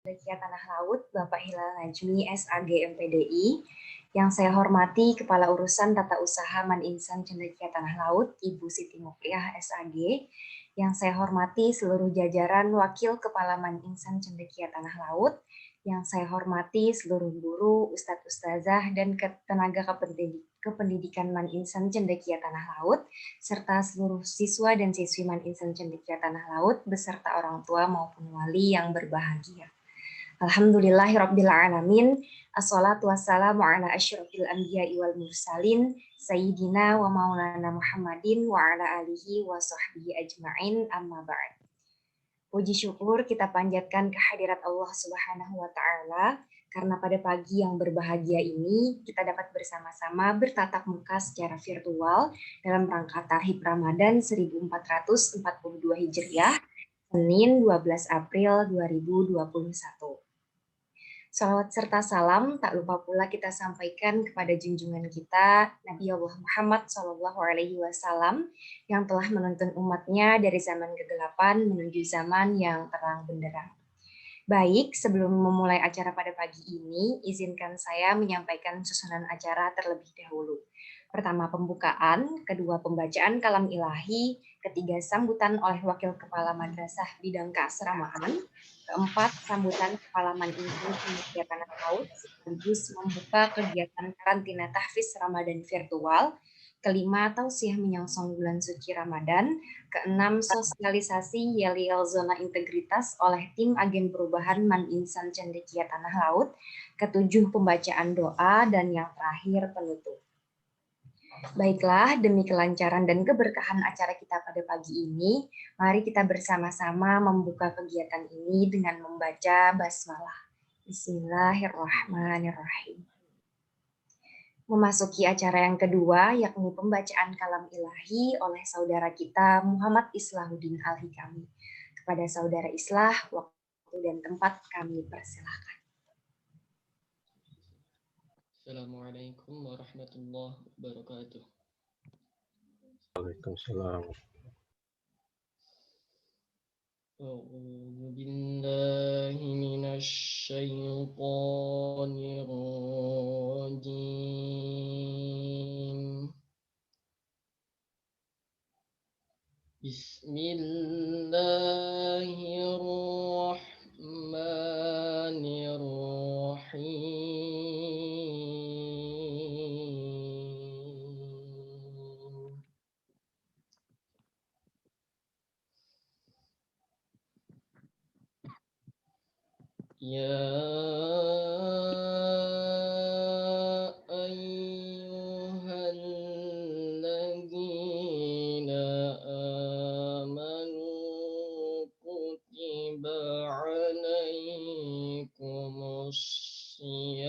Cendekia Tanah Laut, Bapak Hilal Najmi, SAG MPDI. Yang saya hormati Kepala Urusan Tata Usaha Maninsan Cendekia Tanah Laut, Ibu Siti Muqyah, SAG. Yang saya hormati seluruh jajaran Wakil Kepala Maninsan Cendekia Tanah Laut. Yang saya hormati seluruh guru, Ustadz Ustazah, dan tenaga kependidikan Maninsan Cendekia Tanah Laut, serta seluruh siswa dan siswi Maninsan Cendekia Tanah Laut, beserta orang tua maupun wali yang berbahagia. Alhamdulillahirrabbilalamin. Assalatu wassalamu ala asyrafil anbiya'i wal mursalin Sayyidina wa maulana Muhammadin wa ala alihi wa sahbihi ajma'in, amma ba'd. Puji syukur kita panjatkan kehadirat Allah Subhanahu wa Ta'ala, karena pada pagi yang berbahagia ini kita dapat bersama-sama bertatap muka secara virtual dalam rangka Tarhib Ramadan 1442 Hijriah, Senin 12 April 2021. Salawat serta salam tak lupa pula kita sampaikan kepada junjungan kita Nabi Allah Muhammad SAW yang telah menuntun umatnya dari zaman kegelapan menuju zaman yang terang benderang. Baik, sebelum memulai acara pada pagi ini, izinkan saya menyampaikan susunan acara terlebih dahulu. Pertama, pembukaan, kedua, pembacaan kalam ilahi, ketiga, sambutan oleh Wakil Kepala Madrasah Bidang Keasramaan, keempat, sambutan Kepala Maninsan Cendekia Tanah Laut sekaligus membuka kegiatan karantina tahfiz Ramadan virtual, kelima, tausiah menyongsong bulan suci Ramadan, keenam, sosialisasi yel-yel zona integritas oleh tim agen perubahan Maninsan Cendekia Tanah Laut, ketujuh, pembacaan doa, dan yang terakhir, penutup. Baiklah, demi kelancaran dan keberkahan acara kita pada pagi ini, mari kita bersama-sama membuka kegiatan ini dengan membaca basmalah. Bismillahirrahmanirrahim. Memasuki acara yang kedua, yakni pembacaan kalam ilahi oleh saudara kita Muhammad Islahuddin Al-Hikami. Kepada saudara Islah, waktu dan tempat kami persilahkan. Assalamualaikum warahmatullahi wabarakatuh. Waalaikumsalam. A'udzu billahi minasy syaithanir rajim. Bismillahirrahmanirrahim. Ya ayyuhalladzina amanu kutiba alaikumus syiyam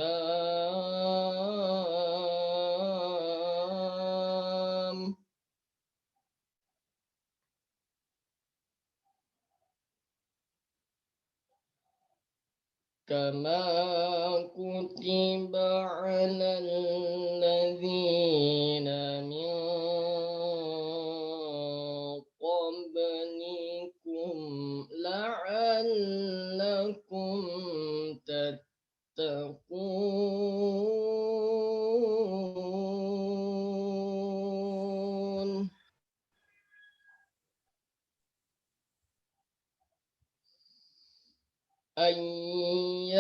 kama kutiba alal ladzina min qablikum la'allakum tattaqun. Ayyaman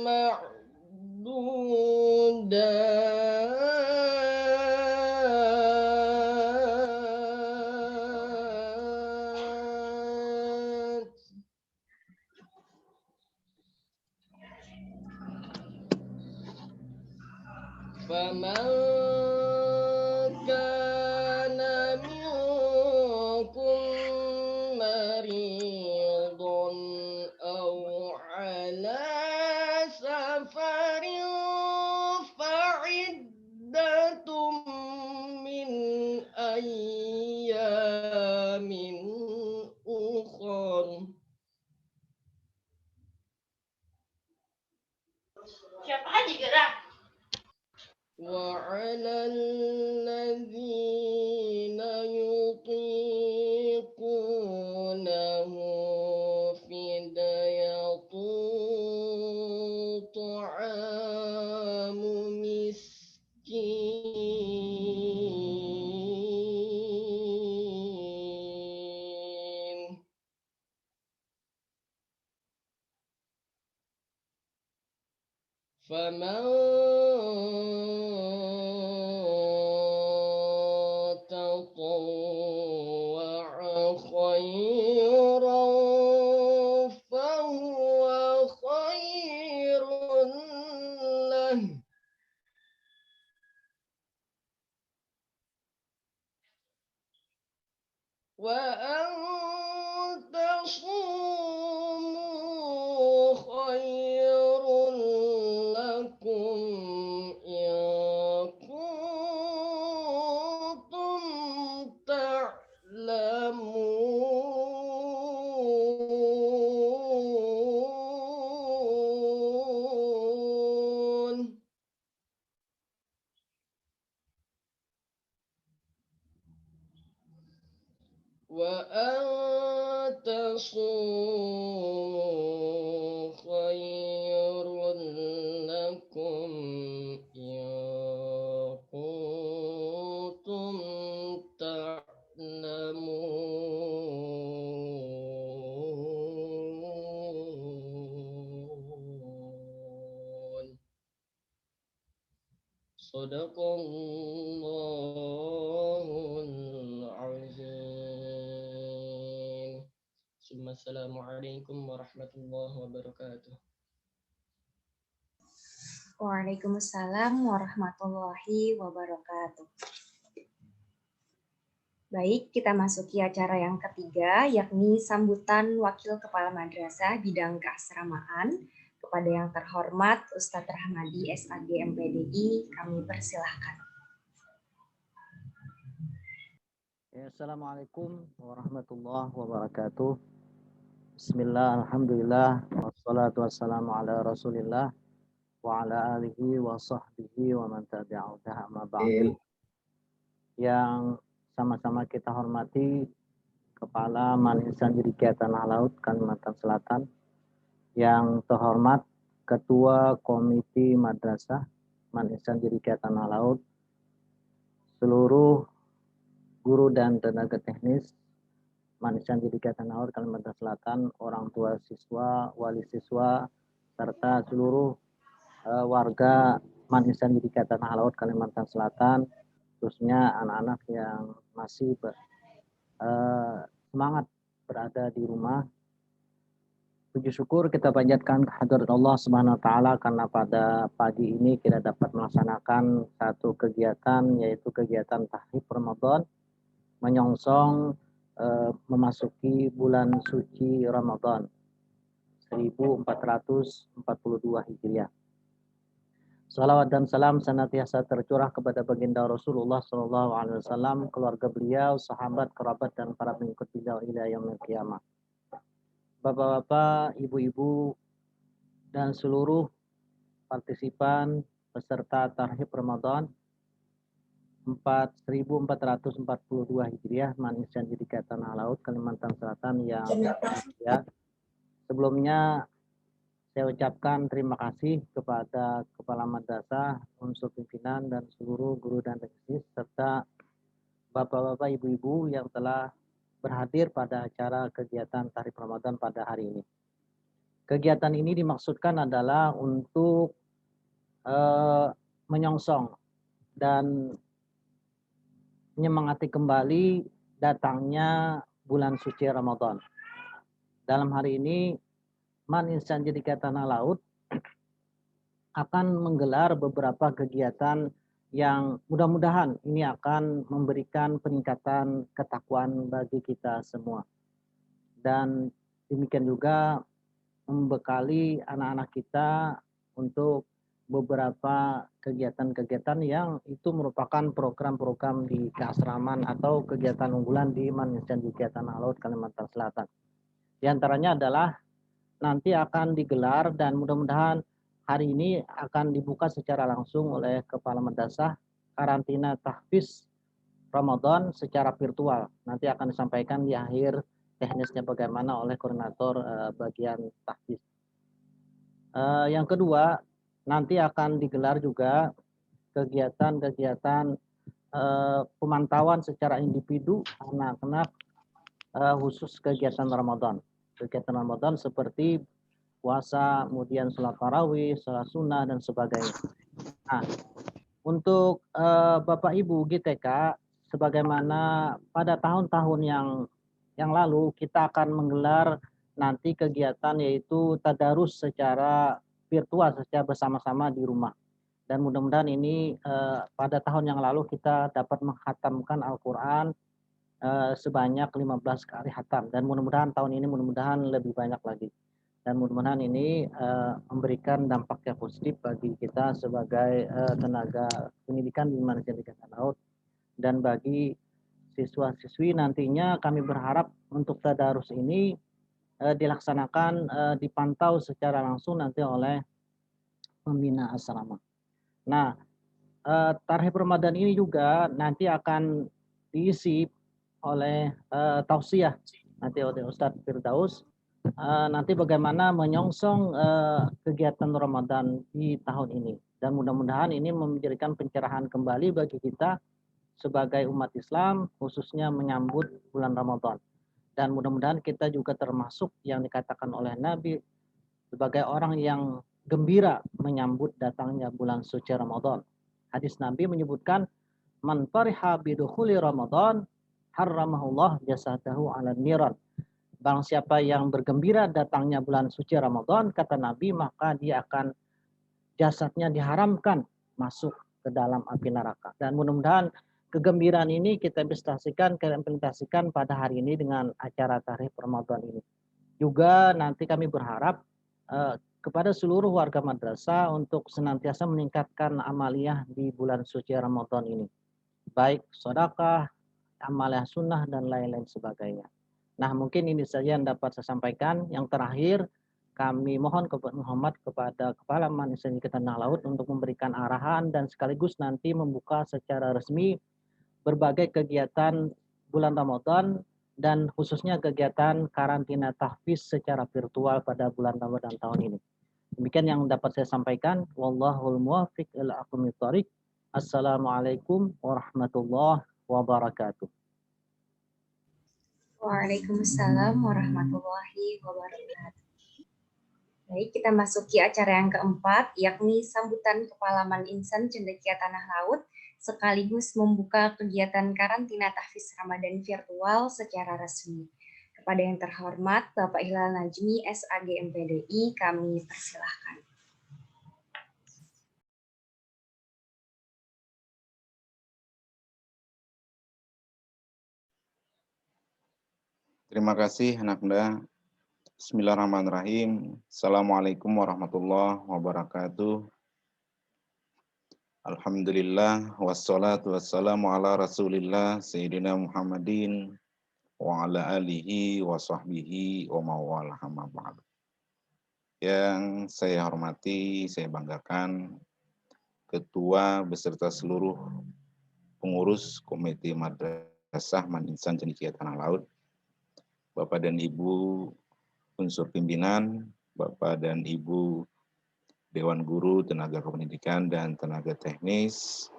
ma'dudat. Faman kana minkum maridun aw ala safarin fa'iddatum min ayyamin ukhra. Siapa aja gerak? وعلى الذين يطيقونه فمن تطوع خيرا فهو خير له وأن تصوموا خير لكم إن كنتم تعلمون وأن تصوموا خير لكم إن كنتم تعلمون صدق الله العظيم ثم السلام عليكم ورحمة الله وبركاته. Waalaikumsalam warahmatullahi wabarakatuh. Baik, kita masuki acara yang ketiga, yakni sambutan Wakil Kepala Madrasah Bidang Keasramaan kepada yang terhormat Ustadz Rahmadi SAG MPDI. Kami persilahkan. Assalamualaikum warahmatullahi wabarakatuh. Bismillah, alhamdulillah, wassalatu wassalamu ala rasulillah wa ala alihi wa sahbihi wa man tabi'ahu amma ba'du. Yang sama-sama kita hormati Kepala Maninsan Jidikiyah Tanah Laut Kalimantan Selatan, yang terhormat Ketua Komiti Madrasah Maninsan Jidikiyah Tanah Laut, seluruh guru dan tenaga teknis Maninsan Jidikiyah Tanah Laut Kalimantan Selatan, orang tua siswa, wali siswa, serta seluruh warga Maninsan Jidikiyah Tanah Laut Kalimantan Selatan, khususnya anak-anak yang masih semangat berada di rumah. Puji syukur kita panjatkan kehadirat Allah Subhanahu wa taala karena pada pagi ini kita dapat melaksanakan satu kegiatan, yaitu kegiatan Tahfidz Ramadan menyongsong memasuki bulan suci Ramadan 1442 Hijriah. Salawat dan salam senantiasa tercurah kepada baginda Rasulullah SAW, keluarga beliau, sahabat, kerabat, dan para pengikut beliau ila yaumil qiyamah. Bapak-bapak, ibu-ibu, dan seluruh partisipan peserta Tahfidz Ramadan 1442 Hijriah Maninsan Jidikiyah Tanah Laut Kalimantan Selatan yang ya, sebelumnya saya ucapkan terima kasih kepada Kepala Madrasah, unsur pimpinan, dan seluruh guru dan teknis, serta bapak-bapak, ibu-ibu yang telah berhadir pada acara kegiatan Tahfidz Ramadan pada hari ini. Kegiatan ini dimaksudkan adalah untuk menyongsong dan menyemangati kembali datangnya bulan suci Ramadan. Dalam hari ini, Maninsan Jidikiyah Tanah Laut akan menggelar beberapa kegiatan yang mudah-mudahan ini akan memberikan peningkatan ketakwaan bagi kita semua. Dan demikian juga membekali anak-anak kita untuk beberapa kegiatan-kegiatan yang itu merupakan program-program di keasraman atau kegiatan unggulan di Maninsan Jidikiyah Tanah Laut Kalimantan Selatan. Di antaranya adalah nanti akan digelar dan mudah-mudahan hari ini akan dibuka secara langsung oleh Kepala Madrasah karantina Tahfidz Ramadan secara virtual. Nanti akan disampaikan di akhir teknisnya bagaimana oleh koordinator bagian tahfidz. Yang kedua, nanti akan digelar juga kegiatan-kegiatan pemantauan secara individu anak-anak khusus kegiatan Ramadan. Kegiatan Ramadan seperti puasa, kemudian sholat tarawih, sholat sunnah, dan sebagainya. Nah, untuk Bapak Ibu GTK, sebagaimana pada tahun-tahun yang lalu kita akan menggelar nanti kegiatan yaitu tadarus secara virtual, secara bersama-sama di rumah. Dan mudah-mudahan ini pada tahun yang lalu kita dapat menghatamkan Al-Quran sebanyak 15 kali hatam. Dan mudah-mudahan tahun ini mudah-mudahan lebih banyak lagi. Dan mudah-mudahan ini memberikan dampak yang positif bagi kita sebagai tenaga pendidikan di Malaysia Tingkatan Laut. Dan bagi siswa-siswi nantinya kami berharap untuk tadarus ini dilaksanakan dipantau secara langsung nanti oleh pembina asrama. Nah, tarhib Ramadan ini juga nanti akan diisi oleh tausiah nanti oleh Ustadz Firdaus. Nanti bagaimana menyongsong kegiatan Ramadan di tahun ini. Dan mudah-mudahan ini memberikan pencerahan kembali bagi kita sebagai umat Islam, khususnya menyambut bulan Ramadan. Dan mudah-mudahan kita juga termasuk yang dikatakan oleh Nabi sebagai orang yang gembira menyambut datangnya bulan suci Ramadan. Hadis Nabi menyebutkan, man fariha bidukhuli Ramadan, harramahullah jasadahu ala niran. Barang siapa yang bergembira datangnya bulan suci Ramadan, kata Nabi, maka dia akan jasadnya diharamkan masuk ke dalam api neraka. Dan mudah-mudahan kegembiraan ini kita implementasikan pada hari ini dengan acara tarhib Ramadan ini. Juga nanti kami berharap kepada seluruh warga madrasah untuk senantiasa meningkatkan amaliyah di bulan suci Ramadan ini. Baik sedekah, amaliyah sunnah, dan lain-lain sebagainya. Nah, mungkin ini saja yang dapat saya sampaikan. Yang terakhir, kami mohon kepada Kepala Malaysia Tingkatan Laut untuk memberikan arahan dan sekaligus nanti membuka secara resmi berbagai kegiatan bulan Ramadan dan khususnya kegiatan karantina tahfiz secara virtual pada bulan Ramadan tahun ini. Demikian yang dapat saya sampaikan. Wallahul muwaffiq ila aqwamit thoriq. Assalamualaikum warahmatullahi wabarakatuh. Waalaikumsalam warahmatullahi wabarakatuh. Baik, kita masuki acara yang keempat, yakni sambutan Kepala Man Insan Cendekia Tanah Laut, sekaligus membuka kegiatan karantina tahfiz Ramadan virtual secara resmi. Kepada yang terhormat Bapak Hilal Najmi, SAG MPDI, kami persilahkan. Terima kasih anak muda. Bismillahirrahmanirrahim. Assalamualaikum warahmatullahi wabarakatuh. Alhamdulillah wassalatu wassalamu ala Rasulillah Sayyidina Muhammadin wa ala alihi wa sahbihi wa mawalah amma ba'd. Yang saya hormati, saya banggakan Ketua beserta seluruh pengurus Komite Madrasah Man Insan Cendekia Tanah Laut, Bapak dan Ibu unsur pimpinan, Bapak dan Ibu Dewan Guru, tenaga kependidikan, dan tenaga teknis,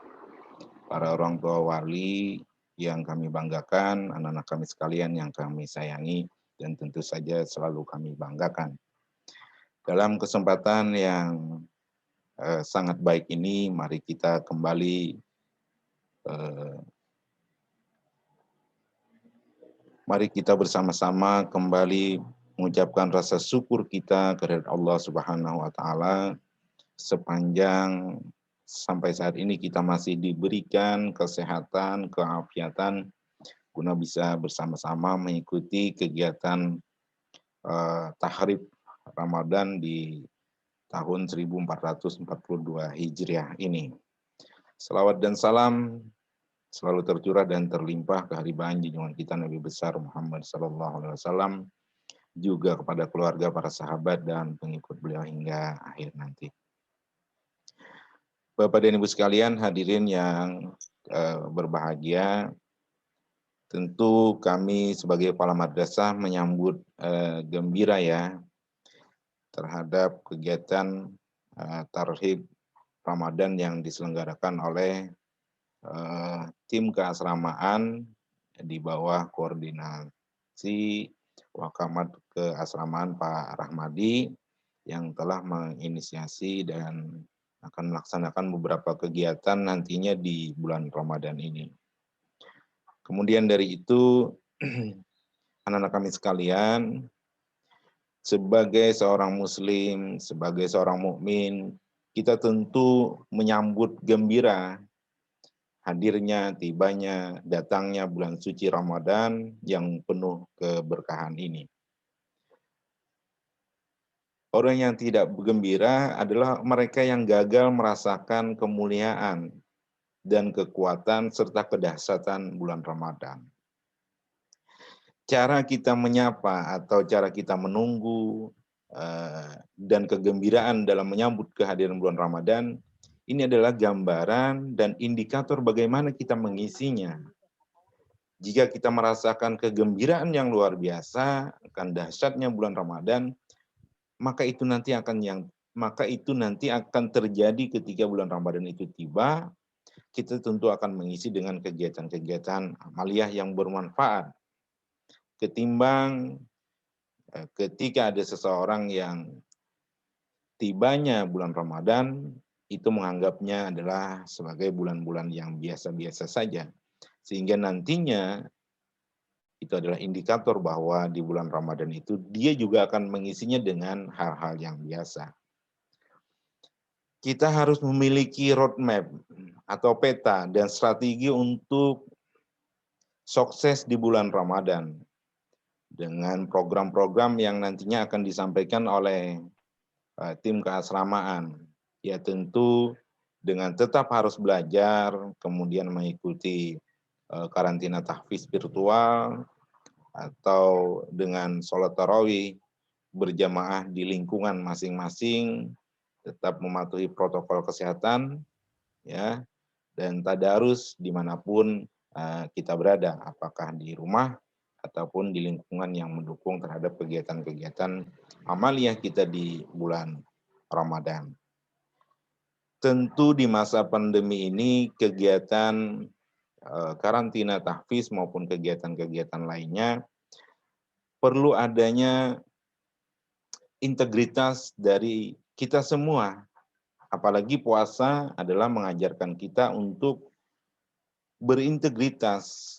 para orang tua wali yang kami banggakan, anak-anak kami sekalian yang kami sayangi, dan tentu saja selalu kami banggakan. Dalam kesempatan yang sangat baik ini, mari kita kembali mari kita bersama-sama kembali mengucapkan rasa syukur kita kepada Allah Subhanahu wa taala sepanjang sampai saat ini kita masih diberikan kesehatan, keafiatan guna bisa bersama-sama mengikuti kegiatan tahrib Ramadan di tahun 1442 Hijriah ini. Salawat dan salam selalu tercurah dan terlimpah keharibaan junjungan kita Nabi besar Muhammad SAW, juga kepada keluarga, para sahabat, dan pengikut beliau hingga akhir nanti. Bapak dan Ibu sekalian, hadirin yang berbahagia, tentu kami sebagai kepala madrasah menyambut gembira ya terhadap kegiatan tarhib Ramadan yang diselenggarakan oleh tim keasramaan di bawah koordinasi Wakamat Keasramaan Pak Rahmadi yang telah menginisiasi dan akan melaksanakan beberapa kegiatan nantinya di bulan Ramadan ini. Kemudian dari itu, anak-anak kami sekalian, sebagai seorang muslim, sebagai seorang mukmin, kita tentu menyambut gembira hadirnya, tibanya, datangnya bulan suci Ramadan yang penuh keberkahan ini. Orang yang tidak bergembira adalah mereka yang gagal merasakan kemuliaan dan kekuatan serta kedahsyatan bulan Ramadan. Cara kita menyapa atau cara kita menunggu dan kegembiraan dalam menyambut kehadiran bulan Ramadan, ini adalah gambaran dan indikator bagaimana kita mengisinya. Jika kita merasakan kegembiraan yang luar biasa akan dahsyatnya bulan Ramadan, maka itu nanti akan terjadi ketika bulan Ramadan itu tiba. Kita tentu akan mengisi dengan kegiatan-kegiatan amaliyah yang bermanfaat. Ketimbang ketika ada seseorang yang tibanya bulan Ramadan, itu menganggapnya adalah sebagai bulan-bulan yang biasa-biasa saja. Sehingga nantinya itu adalah indikator bahwa di bulan Ramadan itu dia juga akan mengisinya dengan hal-hal yang biasa. Kita harus memiliki roadmap atau peta dan strategi untuk sukses di bulan Ramadan dengan program-program yang nantinya akan disampaikan oleh tim keasramaan. Ya tentu dengan tetap harus belajar, kemudian mengikuti karantina tahfiz virtual, atau dengan sholat tarawih berjamaah di lingkungan masing-masing, tetap mematuhi protokol kesehatan, ya, dan tadarus dimanapun kita berada, apakah di rumah ataupun di lingkungan yang mendukung terhadap kegiatan-kegiatan amaliyah kita di bulan Ramadan. Tentu di masa pandemi ini kegiatan karantina tahfiz maupun kegiatan-kegiatan lainnya perlu adanya integritas dari kita semua. Apalagi puasa adalah mengajarkan kita untuk berintegritas,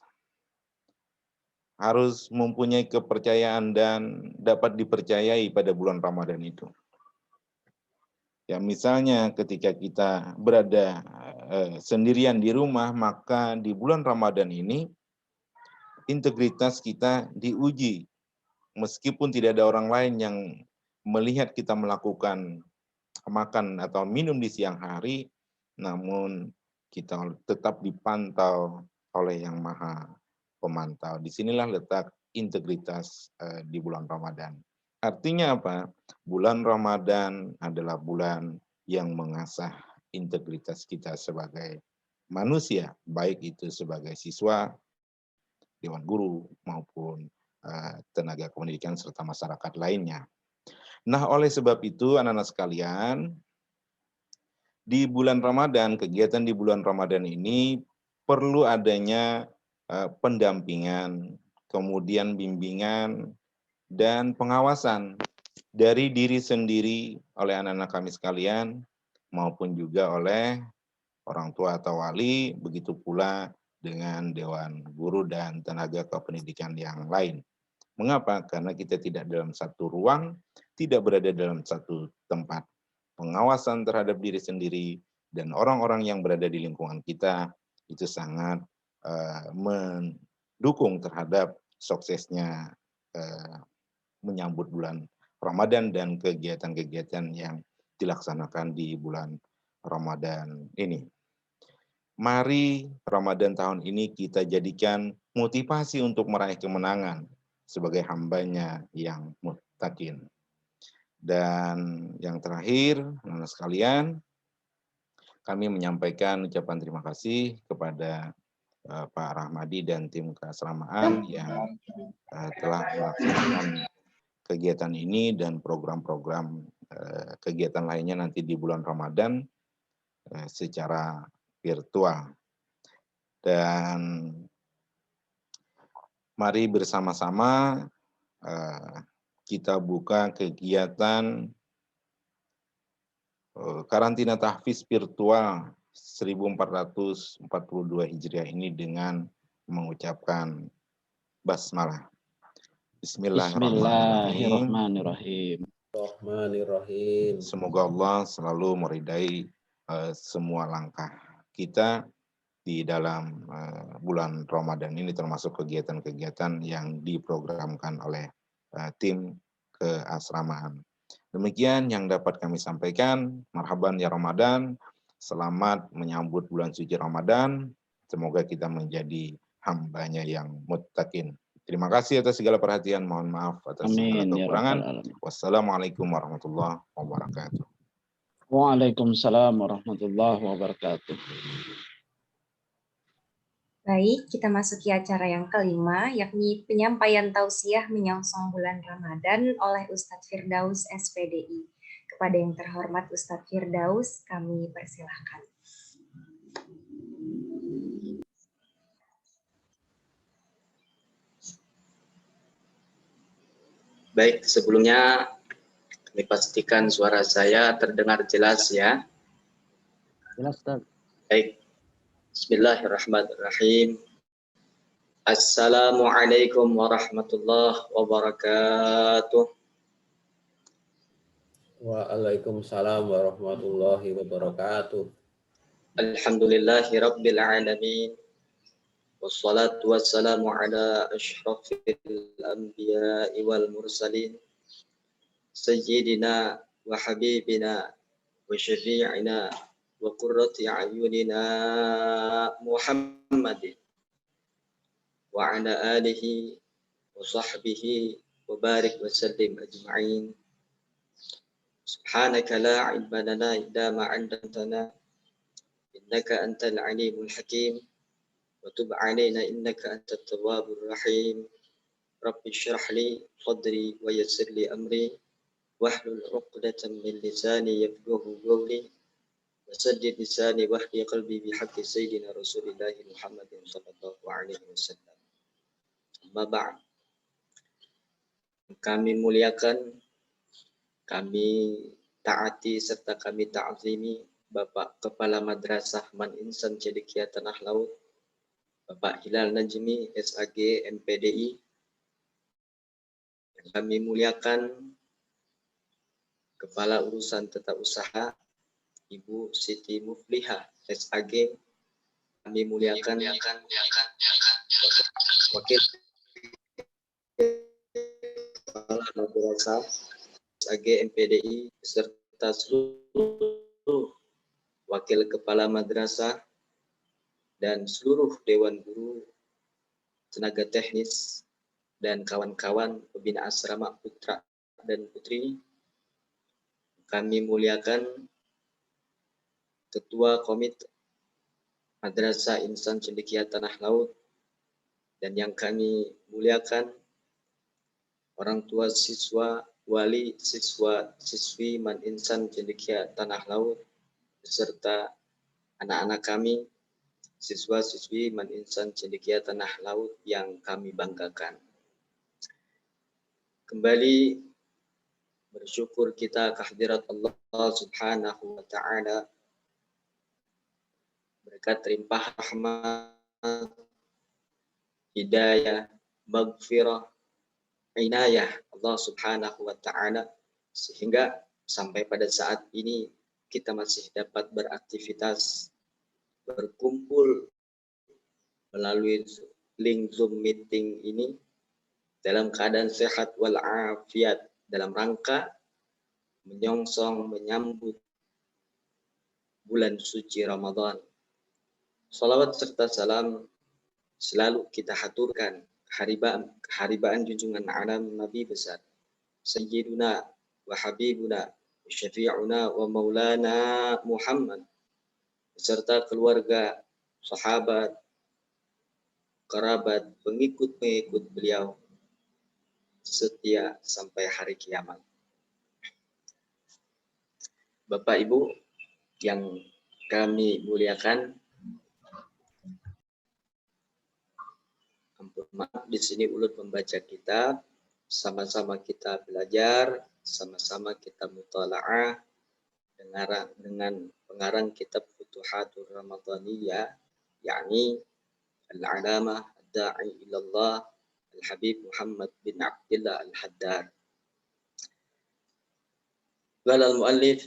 harus mempunyai kepercayaan dan dapat dipercayai pada bulan Ramadan itu. Ya misalnya ketika kita berada sendirian di rumah, maka di bulan Ramadan ini integritas kita diuji. Meskipun tidak ada orang lain yang melihat kita melakukan makan atau minum di siang hari, namun kita tetap dipantau oleh Yang Maha Pemantau. Disinilah letak integritas di bulan Ramadan. Artinya apa? Bulan Ramadan adalah bulan yang mengasah integritas kita sebagai manusia, baik itu sebagai siswa, dewan guru, maupun tenaga pendidikan serta masyarakat lainnya. Nah, oleh sebab itu, anak-anak sekalian, di bulan Ramadan, kegiatan di bulan Ramadan ini perlu adanya pendampingan, kemudian bimbingan, dan pengawasan dari diri sendiri oleh anak-anak kami sekalian, maupun juga oleh orang tua atau wali, begitu pula dengan dewan guru dan tenaga kependidikan yang lain. Mengapa? Karena kita tidak dalam satu ruang, tidak berada dalam satu tempat. Pengawasan terhadap diri sendiri dan orang-orang yang berada di lingkungan kita itu sangat mendukung terhadap suksesnya menyambut bulan Ramadan dan kegiatan-kegiatan yang dilaksanakan di bulan Ramadan ini. Mari Ramadan tahun ini kita jadikan motivasi untuk meraih kemenangan sebagai hambanya yang muttaqin. Dan yang terakhir, anak-anak sekalian, kami menyampaikan ucapan terima kasih kepada Pak Rahmadi dan tim keasramaan yang telah melaksanakan kegiatan ini dan program-program kegiatan lainnya nanti di bulan Ramadan secara virtual. Dan mari bersama-sama kita buka kegiatan karantina tahfiz virtual 1442 Hijriah ini dengan mengucapkan basmalah. Bismillahirrahmanirrahim. Bismillahirrahmanirrahim. Semoga Allah selalu meridai semua langkah kita di dalam bulan Ramadan ini, termasuk kegiatan-kegiatan yang diprogramkan oleh tim keasramaan. Demikian yang dapat kami sampaikan. Marhaban ya Ramadan. Selamat menyambut bulan suci Ramadan. Semoga kita menjadi hambanya yang muttaqin. Terima kasih atas segala perhatian. Mohon maaf atas segala kekurangan. Wassalamualaikum warahmatullahi wabarakatuh. Waalaikumsalam warahmatullahi wabarakatuh. Baik, kita masuki acara yang kelima, yakni penyampaian tausiah menyongsong bulan Ramadan oleh Ustadz Firdaus SPDI. Kepada yang terhormat Ustadz Firdaus, kami persilahkan. Baik, sebelumnya kami pastikan suara saya terdengar jelas ya. Jelas, Ustaz. Baik. Bismillahirrahmanirrahim. Assalamualaikum warahmatullahi wabarakatuh. Waalaikumsalam warahmatullahi wabarakatuh. Alhamdulillahi rabbil alamin. Wassalatu wassalamu ala asyrafil anbiya'i wal mursalin. Sayyidina wa habibina wa syafi'ina wa qurrati a'yunina Muhammadin wa ala alihi wa sahbihi wa barik wa sallim ajma'in. Subhanaka la ilma lana illa ma 'allamtana innaka antal alimul hakim wa tub 'alaina innaka antat tawwabur rahim. Rabbi shrah li sadri wa yassir li amri wahlul 'uqdatam min lisani yafqahu qawli. Wasaddid lisani wahdi qalbi bihaqqi sayyidina Rasulillah Muhammadin sallallahu alaihi wasallam. Amma ba'd. Kami muliakan, kami taati serta kami ta'zimi Bapak Kepala Madrasah Man Insan Cendekia Tanah Laut, Bapak Hilal Najmi SAG MPDI. Yang kami muliakan Kepala Urusan Tata Usaha Ibu Siti Muflihah SAG. Kami muliakan Wakil Kepala Madrasah SAG MPDI beserta seluruh Wakil Kepala Madrasah dan seluruh Dewan Guru, tenaga teknis, dan kawan-kawan pembina asrama putra dan putri. Kami muliakan Ketua Komite Madrasah Insan Cendekia Tanah Laut, dan yang kami muliakan orang tua siswa, wali siswa siswi Man Insan Cendekia Tanah Laut beserta anak-anak kami siswa siswi Man Insan Cendekia Tanah Laut yang kami banggakan. Kembali bersyukur kita kehadirat Allah Subhanahu wa taala, berkat limpah rahmat, hidayah, maghfirah, inayah Allah Subhanahu wa taala, sehingga sampai pada saat ini kita masih dapat beraktivitas, berkumpul melalui link Zoom meeting ini dalam keadaan sehat walafiat, dalam rangka menyongsong menyambut bulan suci Ramadan. Salawat serta salam selalu kita haturkan haribaan junjungan alam Nabi besar Sayyiduna wa Habibuna wa Syafi'una wa Maulana Muhammad beserta keluarga, sahabat, kerabat, pengikut-pengikut beliau setia sampai hari kiamat. Bapak Ibu yang kami muliakan, ampun maaf di sini ulut membaca kitab, sama-sama kita belajar, sama-sama kita mutalaah, dengan pengarang kitab Futuhatur Ramadaniyah, yakni Al-Alamah Ad-Da'i Ilallah Al-Habib Muhammad bin Abdullah Al-Haddad. Qala al-muallif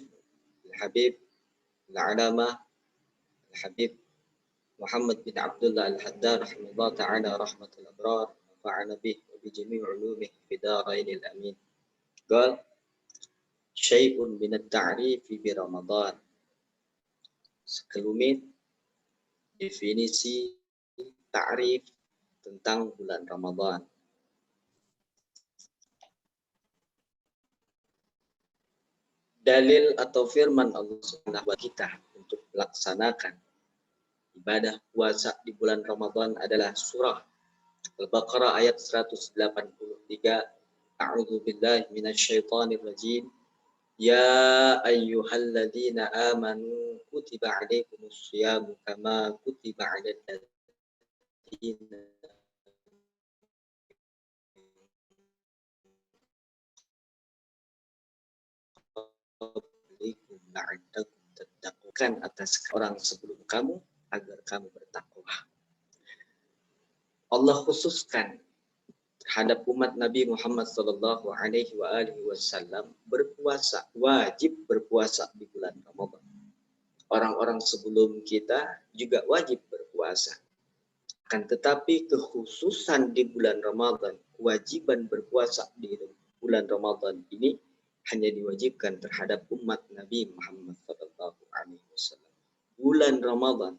Al-Habib Al-Alamah Al-Habib Muhammad bin Abdullah Al-Haddad rahimahullah ta'ala rahmatul abrar nafa'ana bih wa bi jami' ulumihi fi darain al-amin. Qala syai'un min at-ta'rifi bi Ramadan. Sekelumit definisi ta'rif tentang bulan Ramadan. Dalil atau firman Allah Subhanahu wa ta'ala kita untuk melaksanakan ibadah puasa di bulan Ramadan adalah surah Al-Baqarah ayat 183. A'udzu billahi minasyaitonir rajim. Ya ayyuhalladzina amanu kutiba 'alaikumus syiyamu kama kutiba 'alal ladzina qablikum la'allakum tattaqun, atas orang sebelum kamu agar kamu bertakwa. Allah khususkan terhadap umat Nabi Muhammad sallallahu alaihi wasallam berpuasa, wajib berpuasa di bulan Ramadan. Orang-orang sebelum kita juga wajib berpuasa. Akan tetapi kekhususan di bulan Ramadan, kewajiban berpuasa di bulan Ramadan ini hanya diwajibkan terhadap umat Nabi Muhammad sallallahu alaihi wasallam. Bulan Ramadan,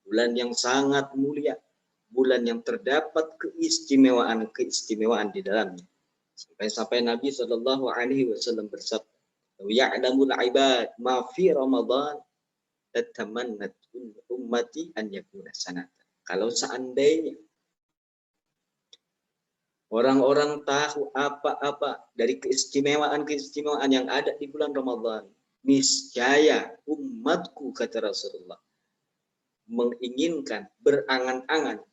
bulan yang sangat mulia, bulan yang terdapat keistimewaan di dalamnya. Sampai-sampai Nabi sallallahu alaihi wasallam bersabda, "Ya'lamul 'ibad ma fi Ramadan, tatamannat ummati an yakuna sanatan." Kalau seandainya orang-orang tahu apa-apa dari keistimewaan yang ada di bulan Ramadan, niscaya umatku, kata Rasulullah, menginginkan, berangan-angan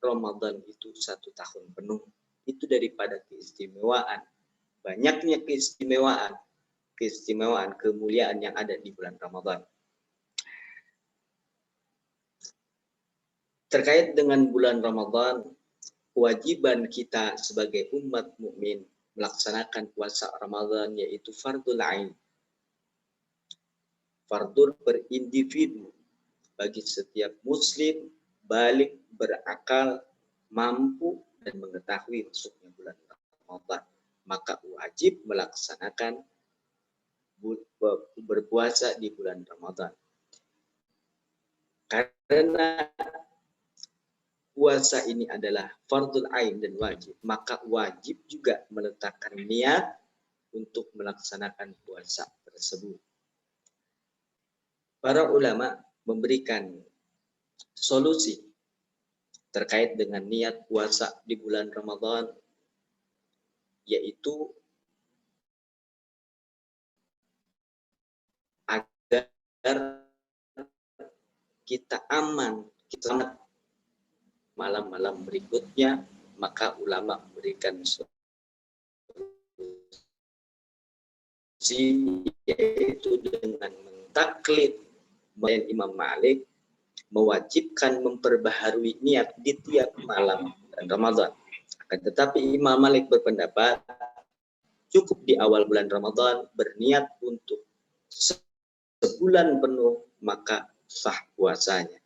Ramadan itu 1 tahun penuh. Itu daripada keistimewaan, banyaknya keistimewaan, kemuliaan yang ada di bulan Ramadan. Terkait dengan bulan Ramadan, kewajiban kita sebagai umat mukmin melaksanakan puasa Ramadan yaitu fardul ain. Fardul berindividu bagi setiap muslim balik, berakal, mampu dan mengetahui masuknya bulan Ramadan, maka wajib melaksanakan berpuasa di bulan Ramadan. Karena puasa ini adalah fardul ain dan wajib, maka wajib juga meletakkan niat untuk melaksanakan puasa tersebut. Para ulama memberikan solusi terkait dengan niat puasa di bulan Ramadan, yaitu agar kita aman, kita selamat malam-malam berikutnya, maka ulama memberikan solusi yaitu dengan mentaklid Imam Malik, mewajibkan memperbaharui niat di tiap malam bulan Ramadan. Akan tetapi Imam Malik berpendapat cukup di awal bulan Ramadan berniat untuk sebulan penuh, maka sah puasanya.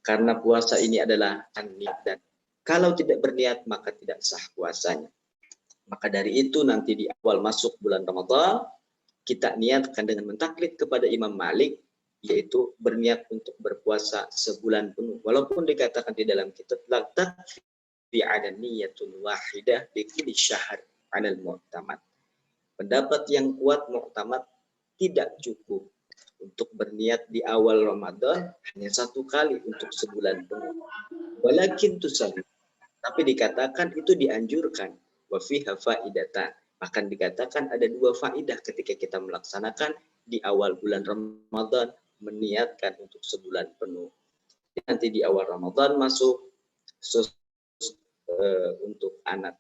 Karena puasa ini adalah niat, dan kalau tidak berniat maka tidak sah puasanya. Maka dari itu nanti di awal masuk bulan Ramadan kita niatkan dengan mentaklid kepada Imam Malik, yaitu berniat untuk berpuasa sebulan penuh. Walaupun dikatakan di dalam kitab la takfi 'ala niyatul wahidah bi kulli syahr 'ala al-mu'tamad. Pendapat yang kuat mu'tamad tidak cukup untuk berniat di awal Ramadan hanya 1 kali untuk sebulan penuh. Walakin tusalli, tapi dikatakan itu dianjurkan. Wa fiha faidatan, bahkan dikatakan ada 2 faidah ketika kita melaksanakan di awal bulan Ramadan meniatkan untuk sebulan penuh. Nanti di awal Ramadan masuk untuk anak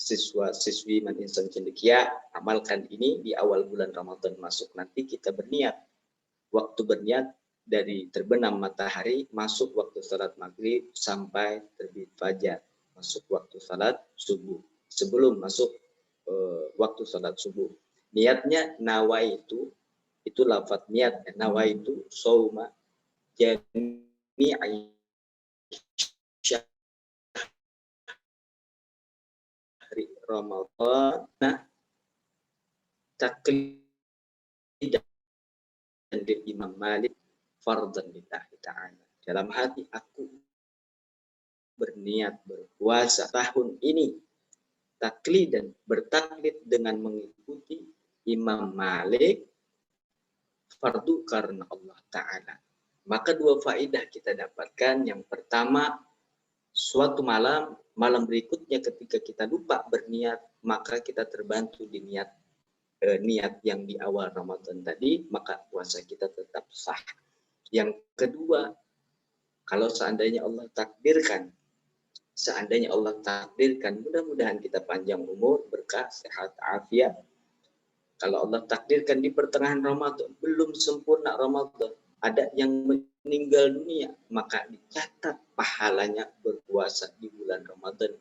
siswa-siswi Man Insan Cendekia, amalkan ini di awal bulan Ramadan masuk. Nanti kita berniat, waktu berniat dari terbenam matahari masuk waktu salat maghrib sampai terbit fajar, masuk waktu salat subuh. Sebelum masuk waktu salat subuh, niatnya nawaitu, itu lafaz niat, nawaitu sauma jami'i syahri Ramadan taklidan dari Imam Malik fardhan lillahi ta'ala. Dalam hati aku berniat berpuasa tahun ini taklid dan bertaklid dengan mengikuti Imam Malik fardu karena Allah Ta'ala. Maka dua faedah kita dapatkan. Yang pertama, suatu malam berikutnya ketika kita lupa berniat, maka kita terbantu di niat yang di awal Ramadan tadi, maka puasa kita tetap sah. Yang kedua, kalau seandainya Allah takdirkan, mudah-mudahan kita panjang umur, berkah, sehat, afiat. Kalau Allah takdirkan di pertengahan Ramadan, belum sempurna Ramadan, ada yang meninggal dunia, maka dicatat pahalanya berpuasa di bulan Ramadan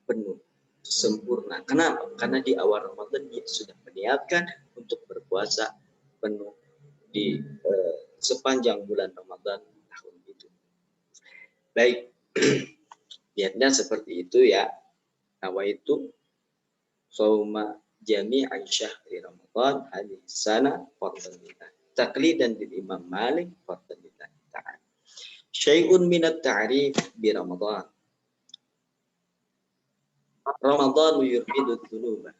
penuh, sempurna. Kenapa? Karena di awal Ramadan dia sudah meniatkan untuk berpuasa penuh di sepanjang bulan Ramadan tahun itu. Baik, niatnya seperti itu ya. Nawaitu sauma jami'i syahri Ramadan hadhihi sana fardhan lillah. Taqlidan lil Imam Malik fardhan lillah ta'ala. Syai'un min at-ta'rif bi Ramadan. Ramadan yurhidu dzunuba.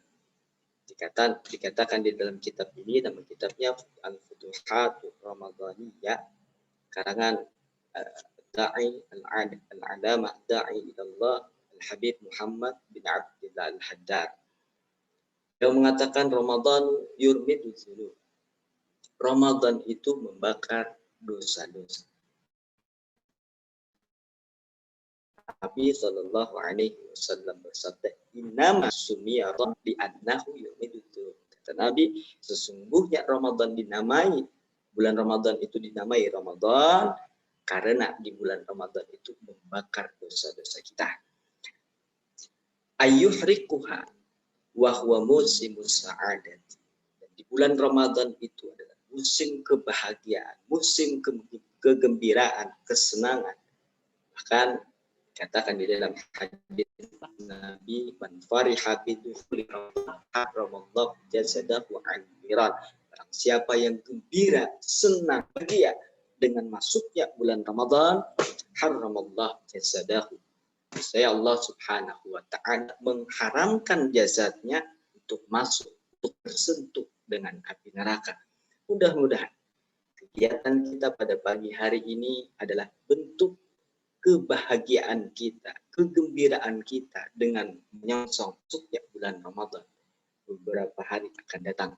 Dikatakan di dalam kitab ini, nama kitabnya Al-Futuhat Ramadaniyah, karangan Da'i Al-Alamah Da'i ilallah Al-Habib Muhammad bin Abdillah Al-Haddad. Yang mengatakan Ramadan yurhidu dzunub. Ramadan itu membakar dosa-dosa. Nabi Sallallahu Alaihi Wasallam bersabda, "Innama sumiya li annahu yumidu." Kata Nabi, sesungguhnya Ramadan dinamai, bulan Ramadan itu dinamai Ramadan karena di bulan Ramadan itu membakar dosa-dosa kita. Ayyuhrikuha wa huwa musimus sa'adat. Di bulan Ramadan itu adalah musim kebahagiaan, musim kegembiraan, kesenangan. Bahkan katakan di dalam hadis Nabi, man fariha bi dukhuli Ramadan jasadahu anbiran. Barang siapa yang gembira, senang, bahagia dengan masuknya bulan Ramadan, haramallah jasadahu. Saya Allah Subhanahu wa ta'ala mengharamkan jasadnya untuk masuk, untuk tersentuh dengan api neraka. Mudah-mudahan kegiatan kita pada pagi hari ini adalah bentuk kebahagiaan kita, kegembiraan kita dengan menyongsong masuknya bulan Ramadan beberapa hari akan datang.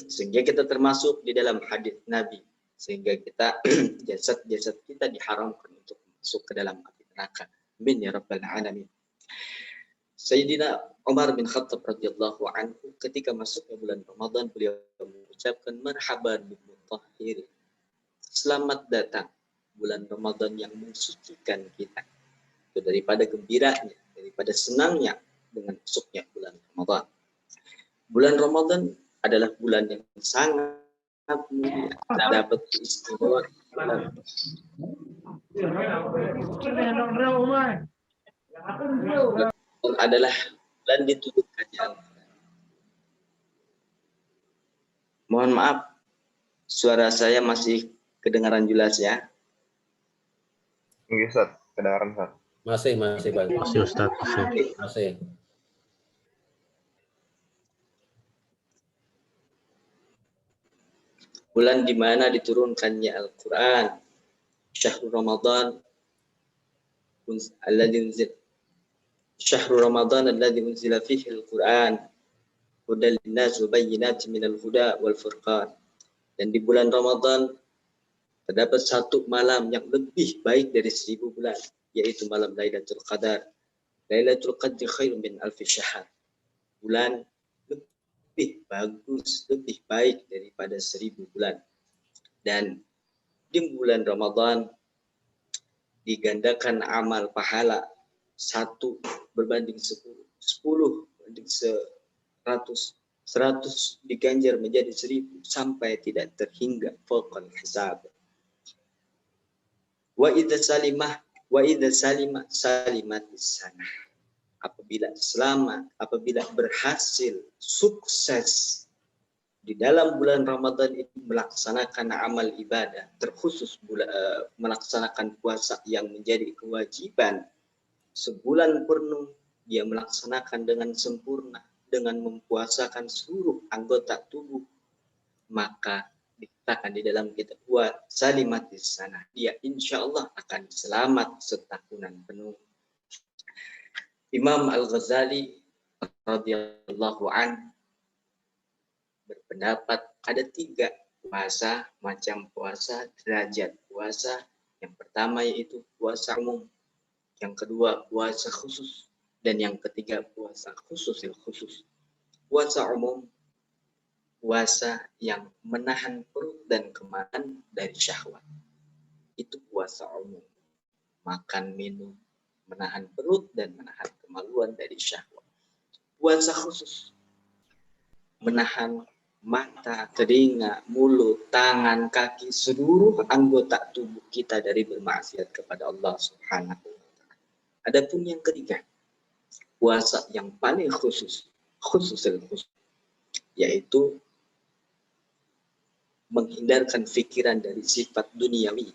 Sehingga kita termasuk di dalam hadis Nabi, sehingga kita jasad-jasad kita diharamkan untuk masuk ke dalam api neraka. Amin ya rabbal alamin. Sayyidina Umar bin Khattab radhiyallahu anhu ketika masuknya bulan Ramadan, beliau mengucapkan marhaban bil mutahhirin. Selamat datang bulan Ramadan yang mensucikan kita. Itu daripada gembiranya, daripada senangnya dengan masuknya bulan Ramadan. Bulan Ramadan adalah bulan yang sangat mulia, dapat istimewa. Adalah bulan diturunkannya. Mohon maaf, suara saya masih kedengaran jelas ya. Oke, Ustaz. Kedengaran, Ustaz. Masih Bang. Masih Ustaz. Masih. Bulan di mana diturunkannya Al-Quran. Syahrul Ramadan alladzi unzila fihi Al-Quran hudal linnas wa bayyinatin minal huda wal furqan. Dan di bulan Ramadan terdapat satu malam yang lebih baik dari 1000 bulan, yaitu malam Lailatul Qadar. Lailatul Qadri khairun min alfi syahr. Bulan lebih bagus, lebih baik daripada 1000 bulan. Dan di bulan Ramadan digandakan amal pahala 1 berbanding 10, 10 berbanding 100, 100 diganjar menjadi 1000 sampai tidak terhingga faqal hisab. Wa idza salima salimatis sanah. Apabila berhasil sukses di dalam bulan Ramadan itu melaksanakan amal ibadah, terkhusus melaksanakan puasa yang menjadi kewajiban sebulan penuh, dia melaksanakan dengan sempurna dengan mempuasakan seluruh anggota tubuh, maka dikatakan di dalam kitab wa salimatis sanah, dia insya Allah akan selamat setahunan penuh. Imam Al-Ghazali radhiyallahu an berpendapat ada 3 puasa, macam puasa, derajat puasa. Yang pertama yaitu puasa umum, yang kedua puasa khusus, dan yang ketiga puasa khususil khusus. Puasa umum, puasa yang menahan perut dan kemakan dari syahwat. Itu puasa umum. Makan, minum, menahan perut dan menahan kemaluan dari syahwat. Puasa khusus, menahan mata, telinga, mulut, tangan, kaki, seluruh anggota tubuh kita dari bermaksiat kepada Allah Subhanahu wa Ta'ala. Adapun yang ketiga, puasa yang paling khusus, yaitu menghindarkan pikiran dari sifat duniawi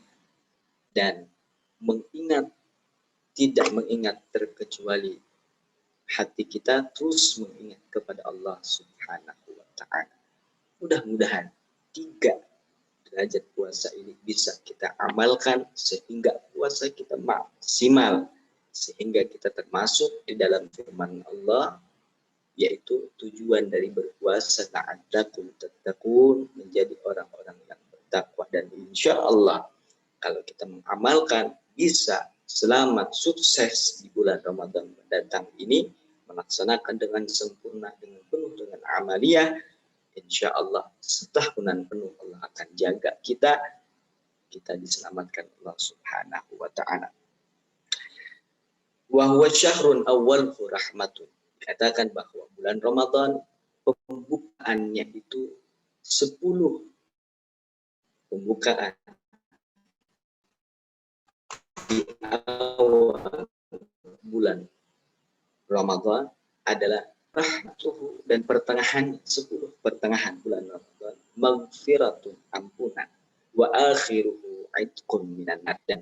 dan tidak mengingat terkecuali hati kita terus mengingat kepada Allah Subhanahu wa Ta'ala. Mudah-mudahan 3 derajat puasa ini bisa kita amalkan sehingga puasa kita maksimal, sehingga kita termasuk di dalam firman Allah, yaitu tujuan dari berpuasa la'allakum tattaqun, menjadi orang-orang yang bertakwa. Dan insya Allah kalau kita mengamalkan bisa selamat sukses di bulan Ramadan mendatang ini, melaksanakan dengan sempurna, dengan penuh dengan amaliyah. Insya Allah setahunan penuh Allah akan jaga kita diselamatkan Allah Subhanahu wa Ta'ala. Wa huwa syahrun awwaluhu rahmatun. Katakan bahwa bulan Ramadan pembukaannya itu 10 pembukaan di awal bulan Ramadan adalah rahmatuhu, dan pertengahan 10 pertengahan bulan Ramadan maghfiratun, ampunan, wa akhiruhu aitqun minan nar, dan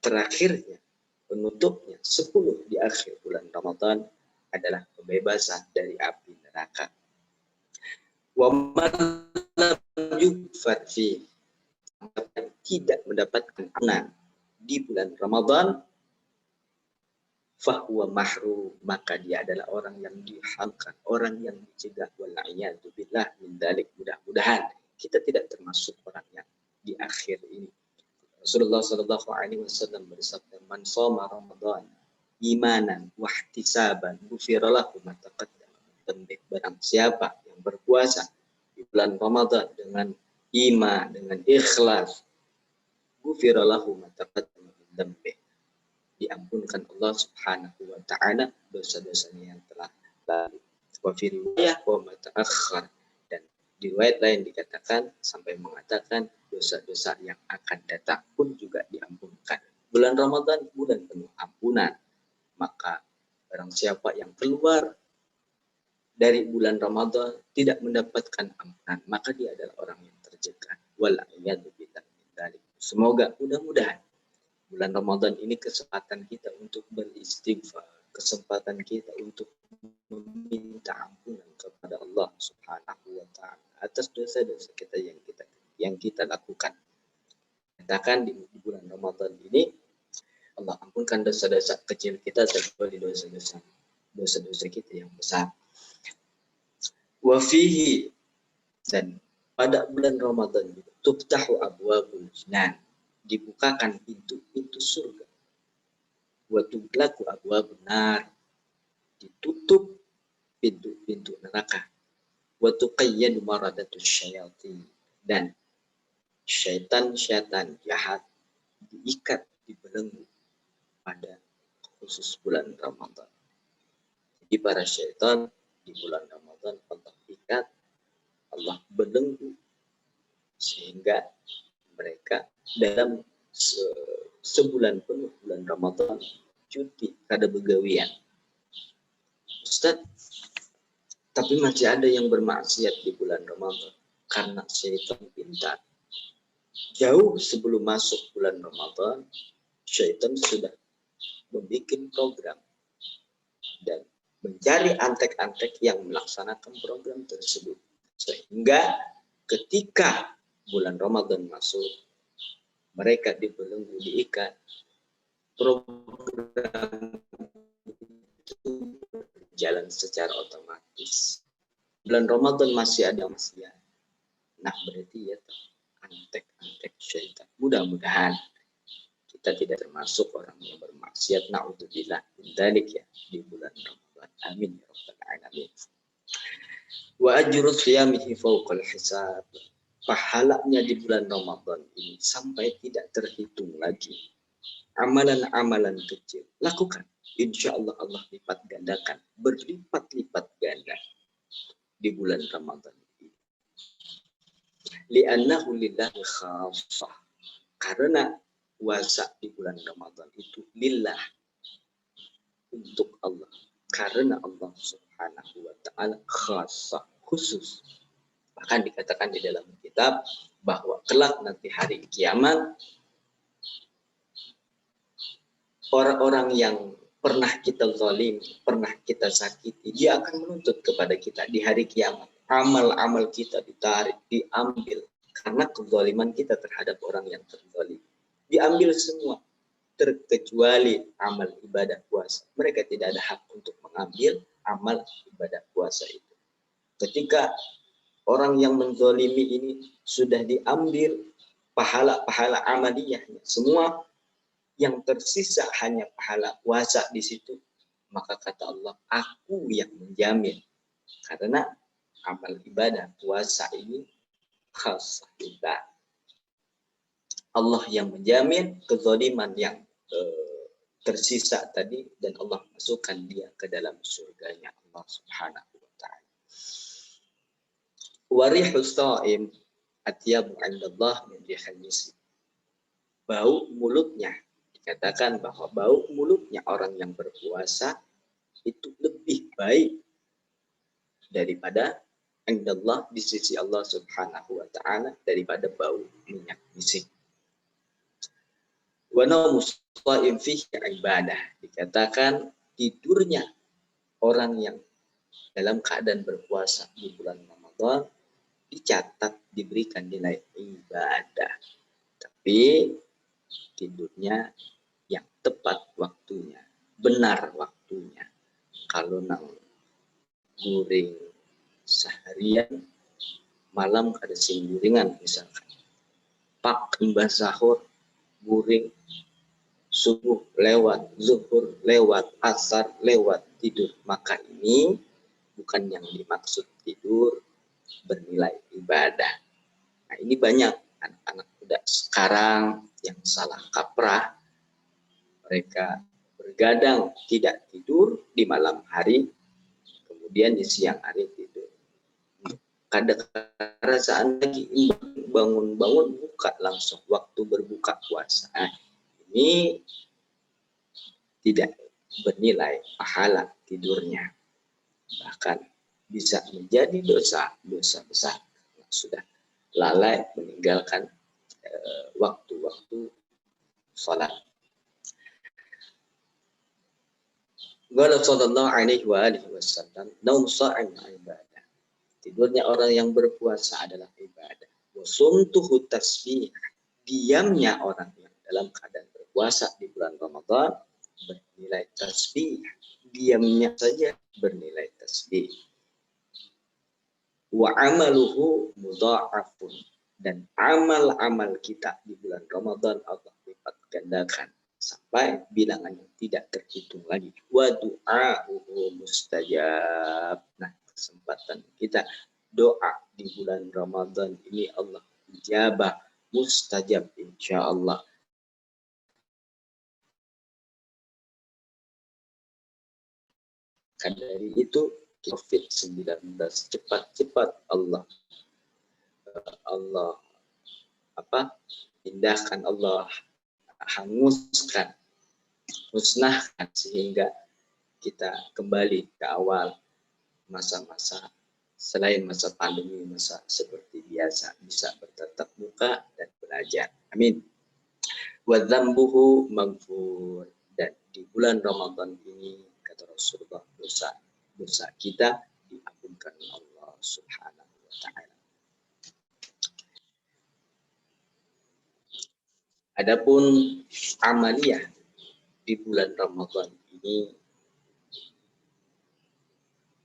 terakhirnya penutupnya 10 di akhir bulan Ramadan adalah pembebasan dari api neraka. Wa man lam yughfar fi, tidak mendapatkan ampunan di bulan Ramadan, fahuwa mahrum, maka dia adalah orang yang dihamkan, orang yang dicegah. Wal'iyadu billah min dalik. Mudah-mudahan kita tidak termasuk orang yang di akhir ini. Rasulullah sallallahu alaihi wasallam bersabda, man shoma Ramadan imanan wa ihtisaban ghufira lahu ma taqaddama min dhanbi. Barang siapa yang berpuasa di bulan Ramadan dengan iman, dengan ikhlas, ghufira lahu ma taqaddama min dhanbi, diampunkan Allah Subhanahu wa Ta'ala dosa-dosanya yang telah lalu. Wa fi riwayah wa ma ta'akhkhar, dan di riwayat lain dikatakan sampai mengatakan dosa-dosa yang akan datang pun juga diampunkan. Bulan Ramadan bulan penuh ampunan, maka barang siapa yang keluar dari bulan Ramadan tidak mendapatkan ampunan, maka dia adalah orang yang terjegal. Wal'iyadu billah min dzalik. Semoga mudah-mudahan bulan Ramadan ini kesempatan kita untuk beristighfar, kesempatan kita untuk meminta ampunan kepada Allah Subhanahu wa Ta'ala atas dosa-dosa kita yang kita lakukan. Katakan di bulan Ramadan ini Allah ampunkan dosa-dosa kecil kita terlebih dosa-dosa kita yang besar. Wa fihi, dan pada bulan Ramadan tuftahu abwabul jinan, dibukakan pintu-pintu surga. Wa tughlaqu abwabun nar, ditutup pintu-pintu neraka. Wa tuqayyadu maradatus syayatin, dan syaitan-syaitan jahat diikat, dibelenggu pada khusus bulan Ramadan. Jadi para syaitan di bulan Ramadan Allah ikat, Allah belenggu, sehingga mereka dalam sebulan penuh bulan Ramadan cuti kada begawian. Ustaz, tapi masih ada yang bermaksiat di bulan Ramadan karena syaitan pintar. Jauh sebelum masuk bulan Ramadan, syaitan sudah membuat program dan mencari antek-antek yang melaksanakan program tersebut. Sehingga ketika bulan Ramadan masuk, mereka dibelenggu, diikat, program itu berjalan secara otomatis. Bulan Ramadan masih ada maksiat. Nah, berarti ya antek-antek syaitan. Mudah-mudahan kita tidak termasuk orang yang bermaksiat. Na'udzubillah min dzalik ya di bulan Ramadan. Amin ya rabbal alamin. Wa ajru shiyamihi fawqal hisab. Pahalanya di bulan Ramadan ini sampai tidak terhitung lagi. Amalan-amalan kecil lakukan, insya Allah Allah lipat gandakan, berlipat-lipat ganda di bulan Ramadan ini. Li'annahu lillahi khassah, karena puasa di bulan Ramadan itu lillah, untuk Allah, karena Allah Subhanahu wa ta'ala khassah, khusus. Bahkan dikatakan di dalam kitab bahwa kelak nanti hari kiamat, orang-orang yang pernah kita zalim, pernah kita sakiti, dia akan menuntut kepada kita di hari kiamat. Amal-amal kita ditarik, diambil, karena kezaliman kita terhadap orang yang terzalim. Diambil semua, terkecuali amal ibadah puasa. Mereka tidak ada hak untuk mengambil amal ibadah puasa itu. Ketika orang yang menzalimi ini sudah diambil pahala-pahala amaliyahnya, semua yang tersisa hanya pahala puasa di situ, maka kata Allah, aku yang menjamin, karena amal ibadah puasa ini khas kita. Allah yang menjamin kezaliman yang tersisa tadi, dan Allah masukkan dia ke dalam surganya Allah Subhanahu wa ta'ala. Warihus ta'im atyabu 'indallah min rihal misk. Bau mulutnya, dikatakan bahwa bau mulutnya orang yang berpuasa itu lebih baik daripada indallah, di sisi Allah Subhanahu wa ta'ala, daripada bau minyak misik. Wa naumu shaim fihi ibadah, dikatakan tidurnya orang yang dalam keadaan berpuasa di bulan Ramadan dicatat, diberikan nilai ibadah. Tapi tidurnya yang tepat waktunya, benar waktunya. Kalau nang guring seharian, malam ada sing guringan misalkan, pak imbah sahur guring, subuh lewat, zuhur lewat, asar lewat, tidur, maka ini bukan yang dimaksud tidur bernilai ibadah. Nah, ini banyak anak-anak muda sekarang yang salah kaprah. Mereka bergadang tidak tidur di malam hari, kemudian di siang hari tidur. Kadang perasaan lagi bangun-bangun buka langsung waktu berbuka puasa. Nah, ini tidak bernilai pahala tidurnya. Bahkan bisa menjadi dosa besar. Sudah lalai meninggalkan waktu-waktu salat. Qala sallallahu alaihi wa alihi wasallam, naum sha'im ibadah. Tidurnya orang yang berpuasa adalah ibadah. Wa sumtuhu tasbih. Diamnya orang yang dalam keadaan berpuasa di bulan Ramadan bernilai tasbih. Diamnya saja bernilai tasbih. Wa amaluhu mudha'afun, dan amal-amal kita di bulan Ramadan Allah lipat gandakan sampai bilangannya tidak terhitung lagi. Wa du'a'uhu dzambuhu mustajab. Nah, kesempatan kita doa di bulan Ramadan ini Allah ijabah mustajab insyaallah. Karena dari itu COVID-19 cepat-cepat Allah pindahkan, Allah hanguskan, musnahkan, sehingga kita kembali ke awal masa-masa selain masa pandemi, masa seperti biasa, bisa bertatap muka dan belajar. Amin. Wa dzambuhu maghfur. Dan di bulan Ramadan ini kata Rasulullah, dosa kita diampunkan Allah Subhanahu wa taala. Adapun amaliyah di bulan Ramadan ini,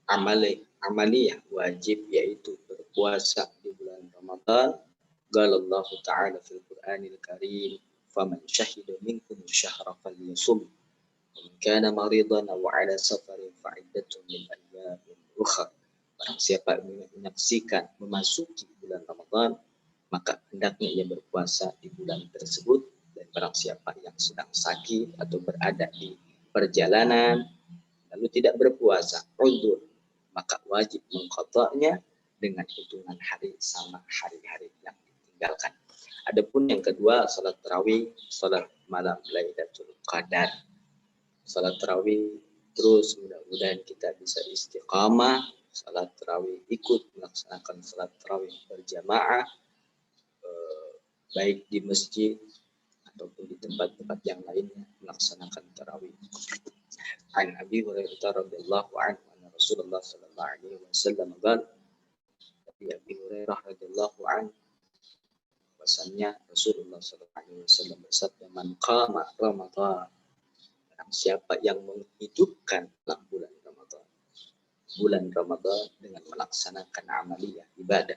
amaliyah wajib yaitu berpuasa di bulan Ramadan. Qala Allah Ta'ala fil Qur'anil Karim, faman syahida minkum syahra falyasum wa man kana maridan aw 'ala safarin fa'iddatun min ayyamin ukhra. Barang siapa menyaksikan memasuki bulan Ramadan, maka hendaknya ia berpuasa di bulan tersebut. Dan barang siapa yang sedang sakit atau berada di perjalanan lalu tidak berpuasa, uzur, maka wajib mengqadanya dengan hitungan hari sama hari-hari yang ditinggalkan. Adapun yang kedua, salat tarawih, salat malam Lailatul Qadar. Salat tarawih terus, mudah-mudahan kita bisa istiqamah salat tarawih, ikut melaksanakan salat tarawih berjamaah, baik di masjid ataupun di tempat-tempat yang lainnya melaksanakan tarawih. An Abi Hurairah radhiyallahu anhu anna Rasulullah sallallahu alaihi wasallam qala, Abi Hurairah radhiyallahu anhu bahwasanya Rasulullah sallallahu alaihi wasallam bersabda, man qama Ramadan, barang siapa yang menghidupkan bulan Ramadan dengan melaksanakan amaliyah ibadah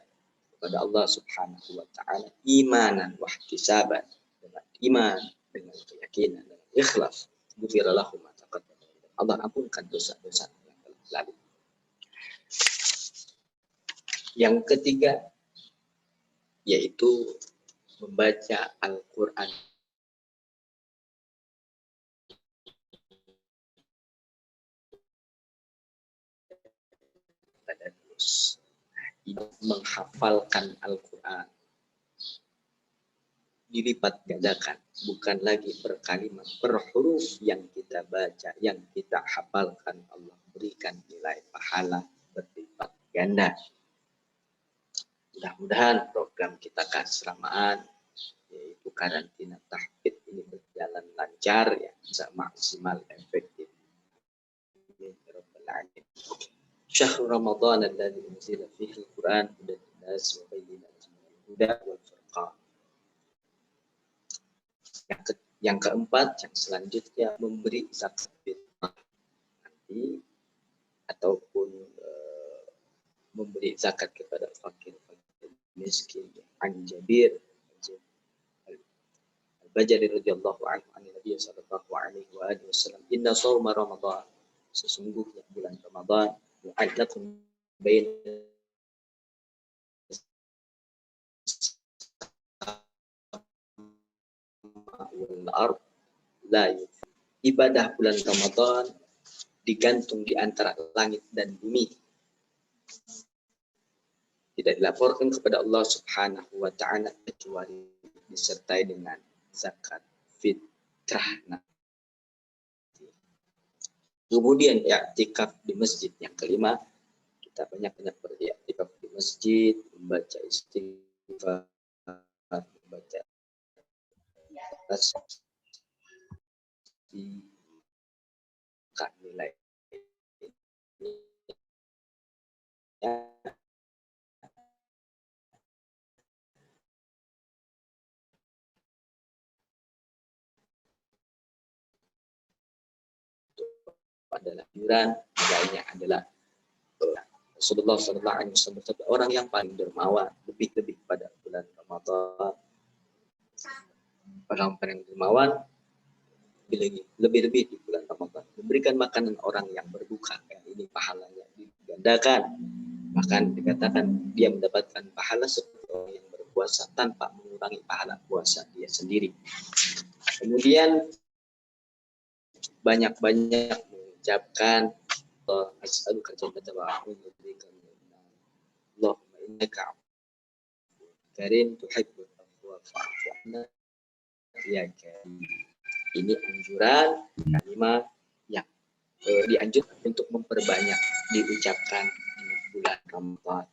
kepada Allah Subhanahu wa taala, imanan wa ihtisaban, dengan iman, dengan keyakinan, dengan ikhlas, ghufira lahu ma taqaddama, Allah ampunkan dosa-dosa yang telah lalu. Yang ketiga yaitu membaca Al-Qur'an pada terus. Menghafalkan Al-Quran dilipat gandakan, bukan lagi per kalimat, per huruf yang kita baca, yang kita hafalkan, Allah berikan nilai pahala berlipat ganda. Mudah-mudahan program kita keasramaan yaitu karantina tahfidz ini berjalan lancar, ya, bisa maksimal efektif. Syahrul Ramadan alladzi unzila fihi al-Qur'an hudan lin-nas wa bayyinatin minal huda wal furqan. Yang keempat, yang selanjutnya, memberi zakat fitrah nanti ataupun memberi zakat kepada fakir miskin. An Jabir Al-Bajali radhiyallahu anhu an Nabi sallallahu alaihi wasallam, inna shauma Ramadan, sesungguhnya bulan Ramadan, mu'addatun baina wal ard la yuf. Ibadah bulan Ramadan digantung di antara langit dan bumi, tidak dilaporkan kepada Allah Subhanahu wa taala kecuali disertai dengan zakat fitrah. Kemudian i'tikaf di masjid. Yang kelima, kita banyak-banyak beriktikaf di masjid, membaca istighfar, membaca tasbih, nilai adalah yuran, nilainya adalah Rasulullah sallallahu alaihi wasallam, orang yang paling dermawan lebih-lebih pada bulan Ramadan. Orang paling dermawan lebih-lebih di bulan Ramadan, memberikan makanan orang yang berbuka, ya. ini pahalanya digandakan. Bahkan dikatakan dia mendapatkan pahala seperti orang yang berpuasa tanpa mengurangi pahala puasa dia sendiri. Kemudian banyak-banyak mengucapkan as'aluka jannata wa a'udzu bika minan nar. Allahumma innaka karim tuhibbul afwa fa'fu 'anna ya karim. Ini anjuran kalimat yang dianjurkan untuk memperbanyak diucapkan di bulan Ramadan.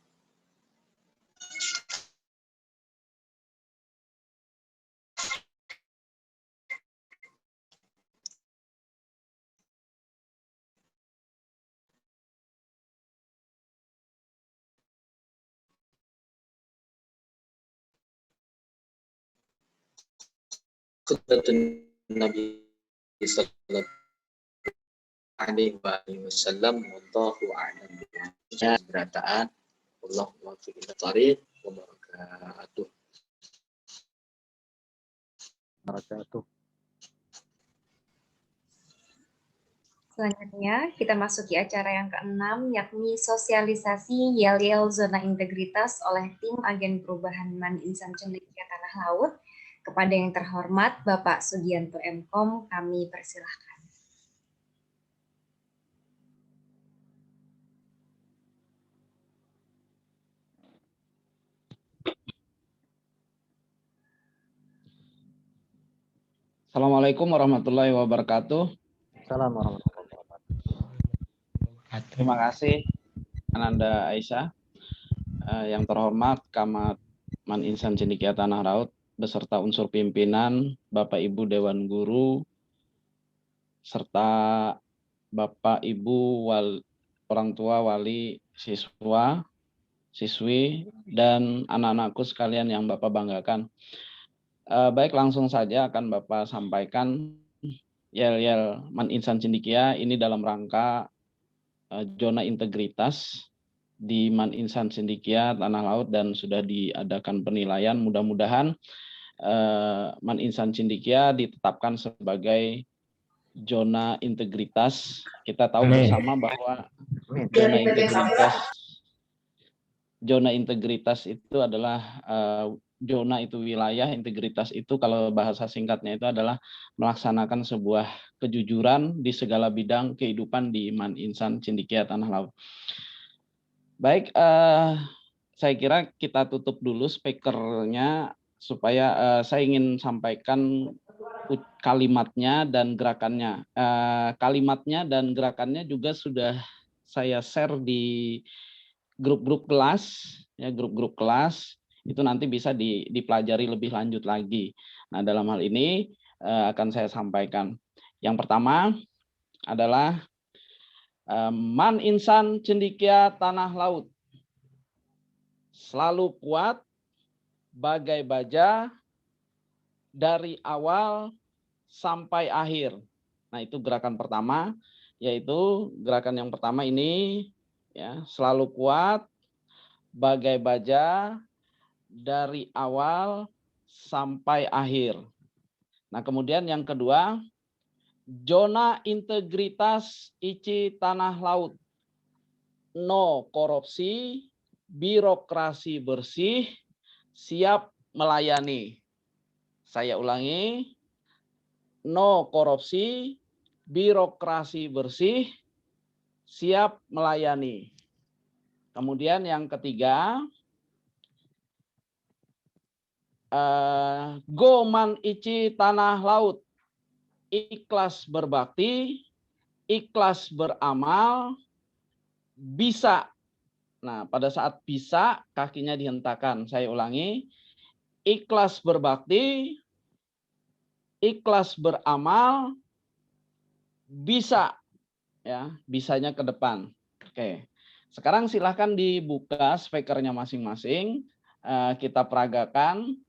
Khutbatun Nabi sallallahu alaihi wasallam wallahu a'lam bishawab. Berataan Allah muwaffiq ila thariq wa barakatuh. Barakatuh. Selanjutnya kita masuki acara yang ke-6, yakni sosialisasi yel-yel zona integritas oleh tim agen perubahan Man Insan Cendekia Tanah Laut. Kepada yang terhormat Bapak Sugianto Mkom, kami persilahkan. Assalamualaikum warahmatullahi wabarakatuh. Assalamualaikum warahmatullahi wabarakatuh. Terima kasih Ananda Aisyah. Yang terhormat Camat Man Insan Cendekia Tanah Laut beserta unsur pimpinan, Bapak Ibu Dewan Guru, serta Bapak Ibu orang tua, wali, siswa, siswi, dan anak-anakku sekalian yang Bapak banggakan. Baik, langsung saja akan Bapak sampaikan yel-yel Man Insan Cendekia ini dalam rangka zona integritas di Man Insan Cendekia Tanah Laut dan sudah diadakan penilaian. Mudah-mudahan Man Insan Cendekia ditetapkan sebagai zona integritas. Kita tahu bersama bahwa zona integritas itu adalah zona itu wilayah, integritas itu kalau bahasa singkatnya itu adalah melaksanakan sebuah kejujuran di segala bidang kehidupan di Man Insan Cendekia Tanah Laut. Baik, saya kira kita tutup dulu speakernya supaya saya ingin sampaikan kalimatnya dan gerakannya. Kalimatnya dan gerakannya juga sudah saya share di grup-grup kelas, ya, grup-grup kelas itu nanti bisa dipelajari lebih lanjut lagi. Nah, dalam hal ini akan saya sampaikan. Yang pertama adalah Man Insan Cendekia Tanah Laut selalu kuat bagai baja dari awal sampai akhir. Nah, itu gerakan pertama, yaitu gerakan yang pertama ini ya, selalu kuat bagai baja dari awal sampai akhir. Nah, kemudian yang kedua, zona integritas ICI Tanah Laut. No korupsi, birokrasi bersih, siap melayani. Saya ulangi, no korupsi, birokrasi bersih, siap melayani. Kemudian yang ketiga, Go Man ICI Tanah Laut, ikhlas berbakti, ikhlas beramal, bisa. Nah, pada saat bisa, kakinya dihentakkan. Saya ulangi, ikhlas berbakti, ikhlas beramal, bisa. Ya, bisanya ke depan. Oke. Sekarang silahkan dibuka speakernya masing-masing. Kita peragakan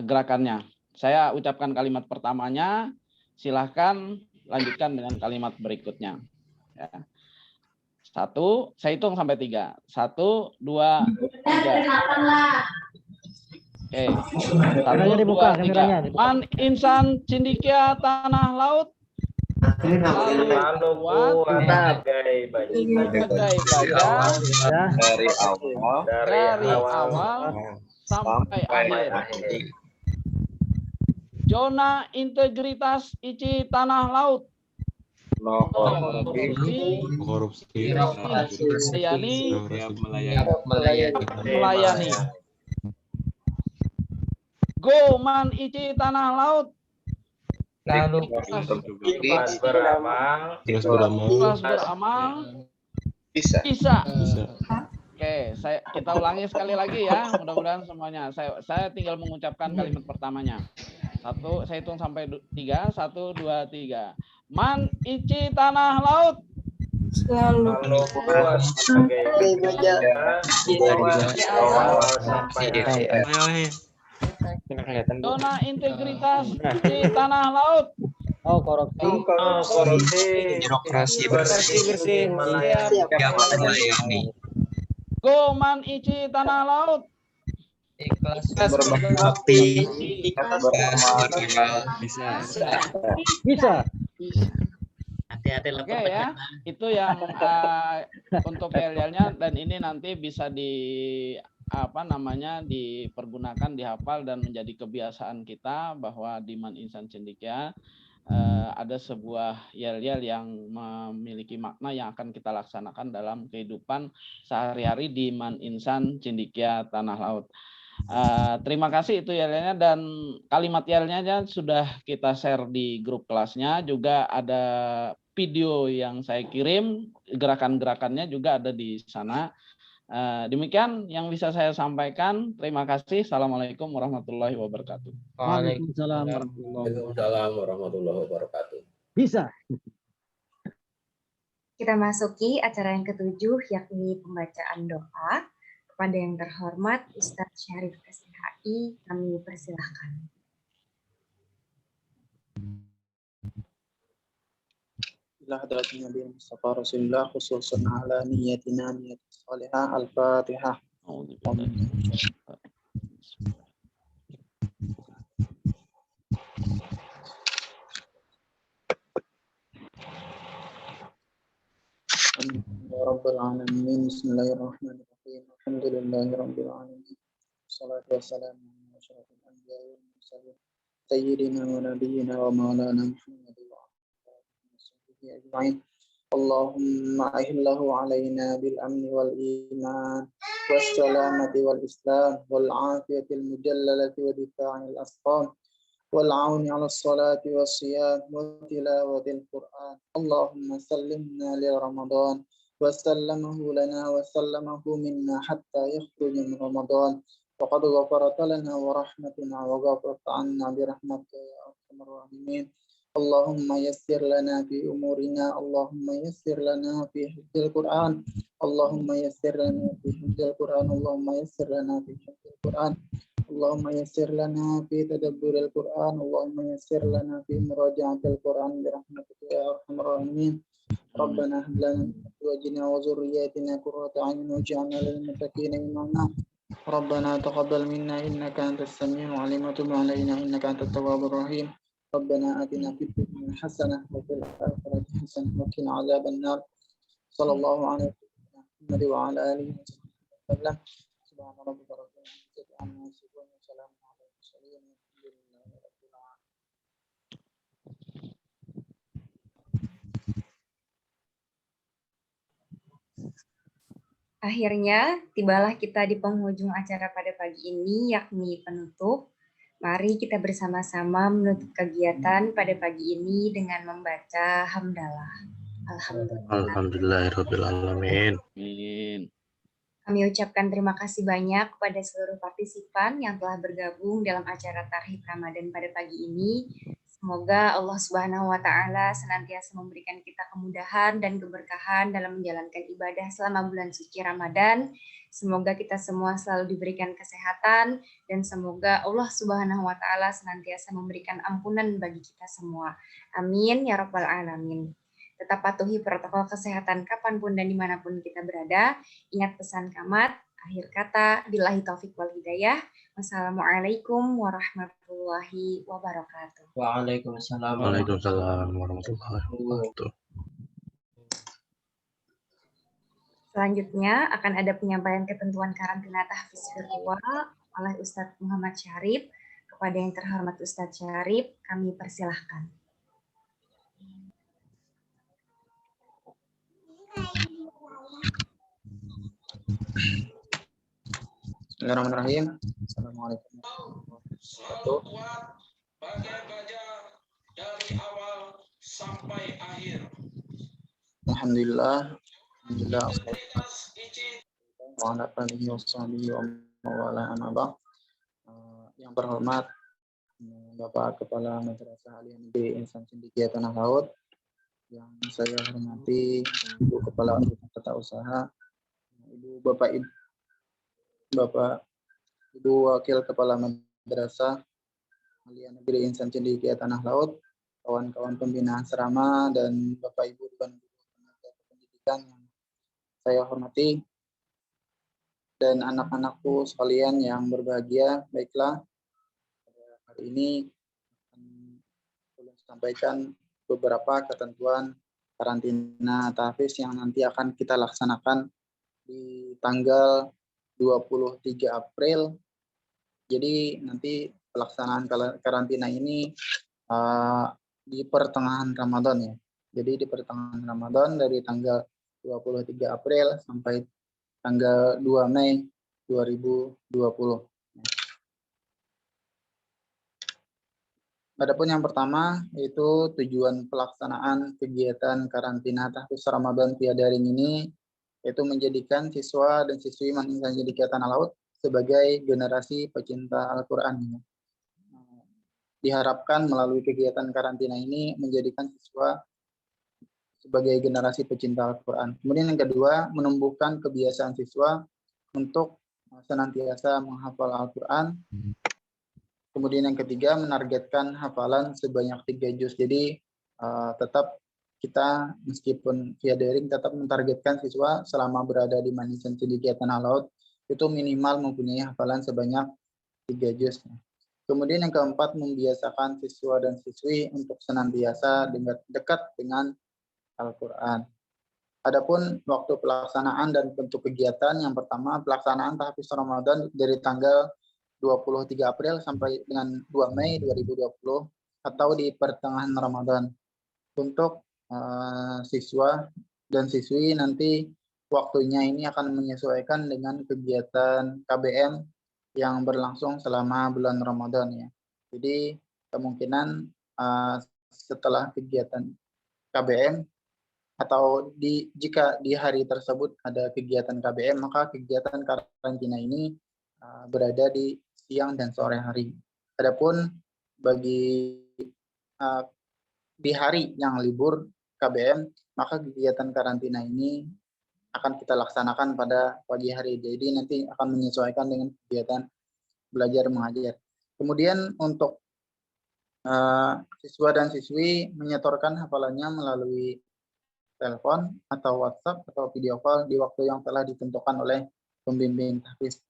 gerakannya. Saya ucapkan kalimat pertamanya, silahkan lanjutkan dengan kalimat berikutnya. Ya. 1, saya hitung sampai 3. 1, 2, 3. Oke. 1, 2, 3. Man Insan Cendekia Tanah Laut. Selalu kuat bagai baja dari awal dari awal sampai akhir. Zona integritas ICI Tanah Laut. no Korupsi, melayani. Go Man ICI Tanah Laut. Lalu Ikhlas beramal. bisa Bisa. Oke, kita ulangi sekali lagi ya. Mudah-mudahan semuanya. Saya tinggal mengucapkan kalimat pertamanya. Saya hitung sampai 3. 1, 2, 3. Man ICI Tanah Laut. selalu kuat sebagai baja awal sampai Zona integritas ICI Tanah Laut. Oh, korupsi. birokrasi bersih melayani. Go Man ICI Tanah Laut. Ikhlas berbakti Bisa. Oke ya, itu yang untuk yel-yelnya, dan ini nanti bisa dipergunakan, dihafal dan menjadi kebiasaan kita bahwa di Man Insan Cendekia ada sebuah yel-yel yang memiliki makna yang akan kita laksanakan dalam kehidupan sehari-hari di Man Insan Cendekia Tanah Laut. Terima kasih itu yel-yelnya, dan kalimat yel-nya sudah kita share di grup kelasnya. Juga ada video yang saya kirim, gerakan-gerakannya juga ada di sana. Demikian yang bisa saya sampaikan. Terima kasih. Assalamualaikum warahmatullahi wabarakatuh. Waalaikumsalam warahmatullahi wabarakatuh. Bisa. Kita masuki acara yang ketujuh, yakni pembacaan doa. Kepada yang terhormat Ustadz Syarif SIHI, kami persilahkan. إلى حضرة النبي المصطفى رسول الله خصوصا على نيتنا نية الصالحة الفاتحة. يا رب العالمين بسم الله الرحمن الرحيم الحمد لله رب العالمين والصلاة والسلام على أشرف الأنبياء والمرسلين سيدنا ونبينا ومولانا محمد أجمعين. اللهم أهله علينا بالأمن والإيمان والسلامة والإسلام والعافية المجللة ودفاع الأسقام والعون على الصلاة والصيام وتلاوة القرآن. اللهم سلمنا لرمضان وسلمه لنا وسلمه منا حتى يخرج من رمضان، وقد غفرت لنا ورحمتنا وغفرت عنا برحمتك يا أرحم الراحمين. اللهم يسر لنا في أمورنا، اللهم يسر لنا في حفظ القرآن، اللهم يسر لنا في حفظ القرآن، اللهم يسر لنا في حفظ القرآن، اللهم يسر لنا في تدبر القرآن، اللهم يسر لنا في مراجعة القرآن برحمتك يا أرحم الراحمين. ربنا هب لنا من أزواجنا وذرياتنا قرة أعين واجعلنا للمتقين إماما. ربنا تقبل منا إنك أنت السميع العليم وتب علينا إنك أنت التواب الرحيم. ربنا آتنا في الدنيا حسنة وفي الآخرة حسنة وقنا عذاب النار. صلى الله على محمد وعلى آله وصحبه وسلم. سبحان ربك رب العزة عما يصفون وسلام على المرسلين والحمد لله رب العالمين. Akhirnya, tibalah kita di penghujung acara pada pagi ini, yakni penutup. Mari kita bersama-sama menutup kegiatan pada pagi ini dengan membaca hamdalah. Alhamdulillahirrahmanirrahim. Kami ucapkan terima kasih banyak kepada seluruh partisipan yang telah bergabung dalam acara Tarhib Ramadan pada pagi ini. Semoga Allah Subhanahu wa Ta'ala senantiasa memberikan kita kemudahan dan keberkahan dalam menjalankan ibadah selama bulan suci Ramadan. Semoga kita semua selalu diberikan kesehatan dan semoga Allah Subhanahu wa Ta'ala senantiasa memberikan ampunan bagi kita semua. Amin ya rabbal alamin. Tetap patuhi protokol kesehatan kapanpun dan dimanapun kita berada. Ingat pesan Kamat, Akhir kata, billahi taufik wal hidayah. Wassalamualaikum warahmatullahi wabarakatuh. Waalaikumsalam Waalaikumsalam warahmatullahi wabarakatuh. Selanjutnya akan ada penyampaian ketentuan karantina tahfiz virtual oleh Ustadz Muhammad Syarif. Kepada yang terhormat Ustadz Syarif, kami persilahkan. Bismillahirrahmanirrahim. Assalamualaikum warahmatullahi wabarakatuh. Alhamdulillah. Alhamdulillah. Wa ala alihi wa sahbihi wa mawala amma ba'd. Yang terhormat Bapak Kepala Madrasah Aliyah Negeri Insan Cendekia Tanah Laut, yang saya hormati Ibu Kepala Tata Usaha, Ibu Wakil Kepala Madrasah Aliyah Negeri Insan Cendekia Tanah Laut, kawan-kawan pembina asrama, dan Bapak Ibu dan tenaga pendidikan yang saya hormati, dan anak-anakku sekalian yang berbahagia. Baiklah, hari ini akan sampaikan beberapa ketentuan karantina tahfiz yang nanti akan kita laksanakan di tanggal 23 April. Jadi nanti pelaksanaan karantina ini di pertengahan Ramadan ya. Jadi di pertengahan Ramadan dari tanggal 23 April sampai tanggal 2 Mei 2020. Adapun yang pertama yaitu tujuan pelaksanaan kegiatan karantina tahfiz Ramadan via daring ini yaitu menjadikan siswa dan siswi Insan Cendekia Tanah Laut sebagai generasi pecinta Al-Qur'an. Diharapkan melalui kegiatan karantina ini menjadikan siswa sebagai generasi pecinta Al-Qur'an. Kemudian yang kedua, menumbuhkan kebiasaan siswa untuk senantiasa menghafal Al-Qur'an. Kemudian yang ketiga, menargetkan hafalan sebanyak 3 juz. Jadi tetap kita meskipun via daring tetap mentargetkan siswa selama berada di Insan Cendekia Tanah Laut itu minimal mempunyai hafalan sebanyak 3 juz. Kemudian yang keempat, membiasakan siswa dan siswi untuk senantiasa dekat dengan Al-Qur'an. Adapun waktu pelaksanaan dan bentuk kegiatan, yang pertama pelaksanaan tahfiz Ramadan dari tanggal 23 April sampai dengan 2 Mei 2020 atau di pertengahan Ramadan. Untuk siswa dan siswi nanti waktunya ini akan menyesuaikan dengan kegiatan KBM yang berlangsung selama bulan Ramadan ya. Jadi kemungkinan setelah kegiatan KBM atau jika di hari tersebut ada kegiatan KBM, maka kegiatan karantina ini berada di siang dan sore hari. Adapun bagi di hari yang libur KBM, maka kegiatan karantina ini akan kita laksanakan pada pagi hari. Jadi nanti akan menyesuaikan dengan kegiatan belajar mengajar. Kemudian untuk siswa dan siswi menyetorkan hafalannya melalui telepon atau WhatsApp atau video call di waktu yang telah ditentukan oleh pembimbing tahfiz.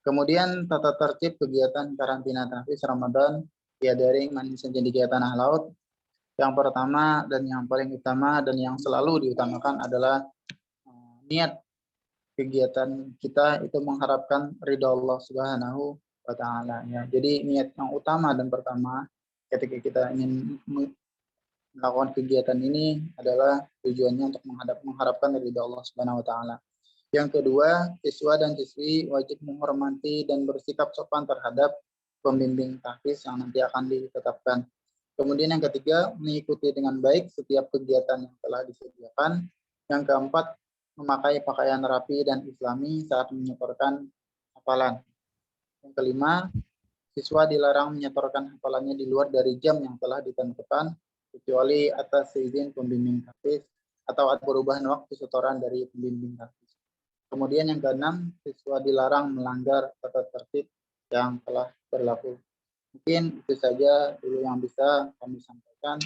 Kemudian tata tertib kegiatan karantina tahfiz Ramadan via daring Insan Cendekia Tanah Laut. Yang pertama dan yang paling utama dan yang selalu diutamakan adalah niat kegiatan kita itu mengharapkan ridha Allah Subhanahu wa Ta'ala ya. Jadi niat yang utama dan pertama ketika kita ingin melakukan kegiatan ini adalah tujuannya untuk mengharapkan ridha Allah Subhanahu wa Ta'ala. Yang kedua, siswa dan siswi wajib menghormati dan bersikap sopan terhadap pembimbing tahfiz yang nanti akan ditetapkan. Kemudian yang ketiga, mengikuti dengan baik setiap kegiatan yang telah disediakan. Yang keempat, memakai pakaian rapi dan islami saat menyetorkan hafalan. Yang kelima, siswa dilarang menyetorkan hafalannya di luar dari jam yang telah ditentukan, kecuali atas izin pembimbing tahfiz atau atas perubahan waktu setoran dari pembimbing tahfiz. Kemudian yang keenam, siswa dilarang melanggar tata tertib yang telah berlaku. Mungkin itu saja dulu yang bisa kami sampaikan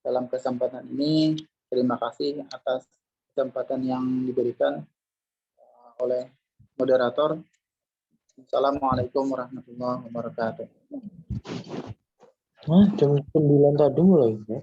dalam kesempatan ini. Terima kasih atas kesempatan yang diberikan oleh moderator. Assalamualaikum warahmatullahi wabarakatuh. Jam 9 tadi mulai ya?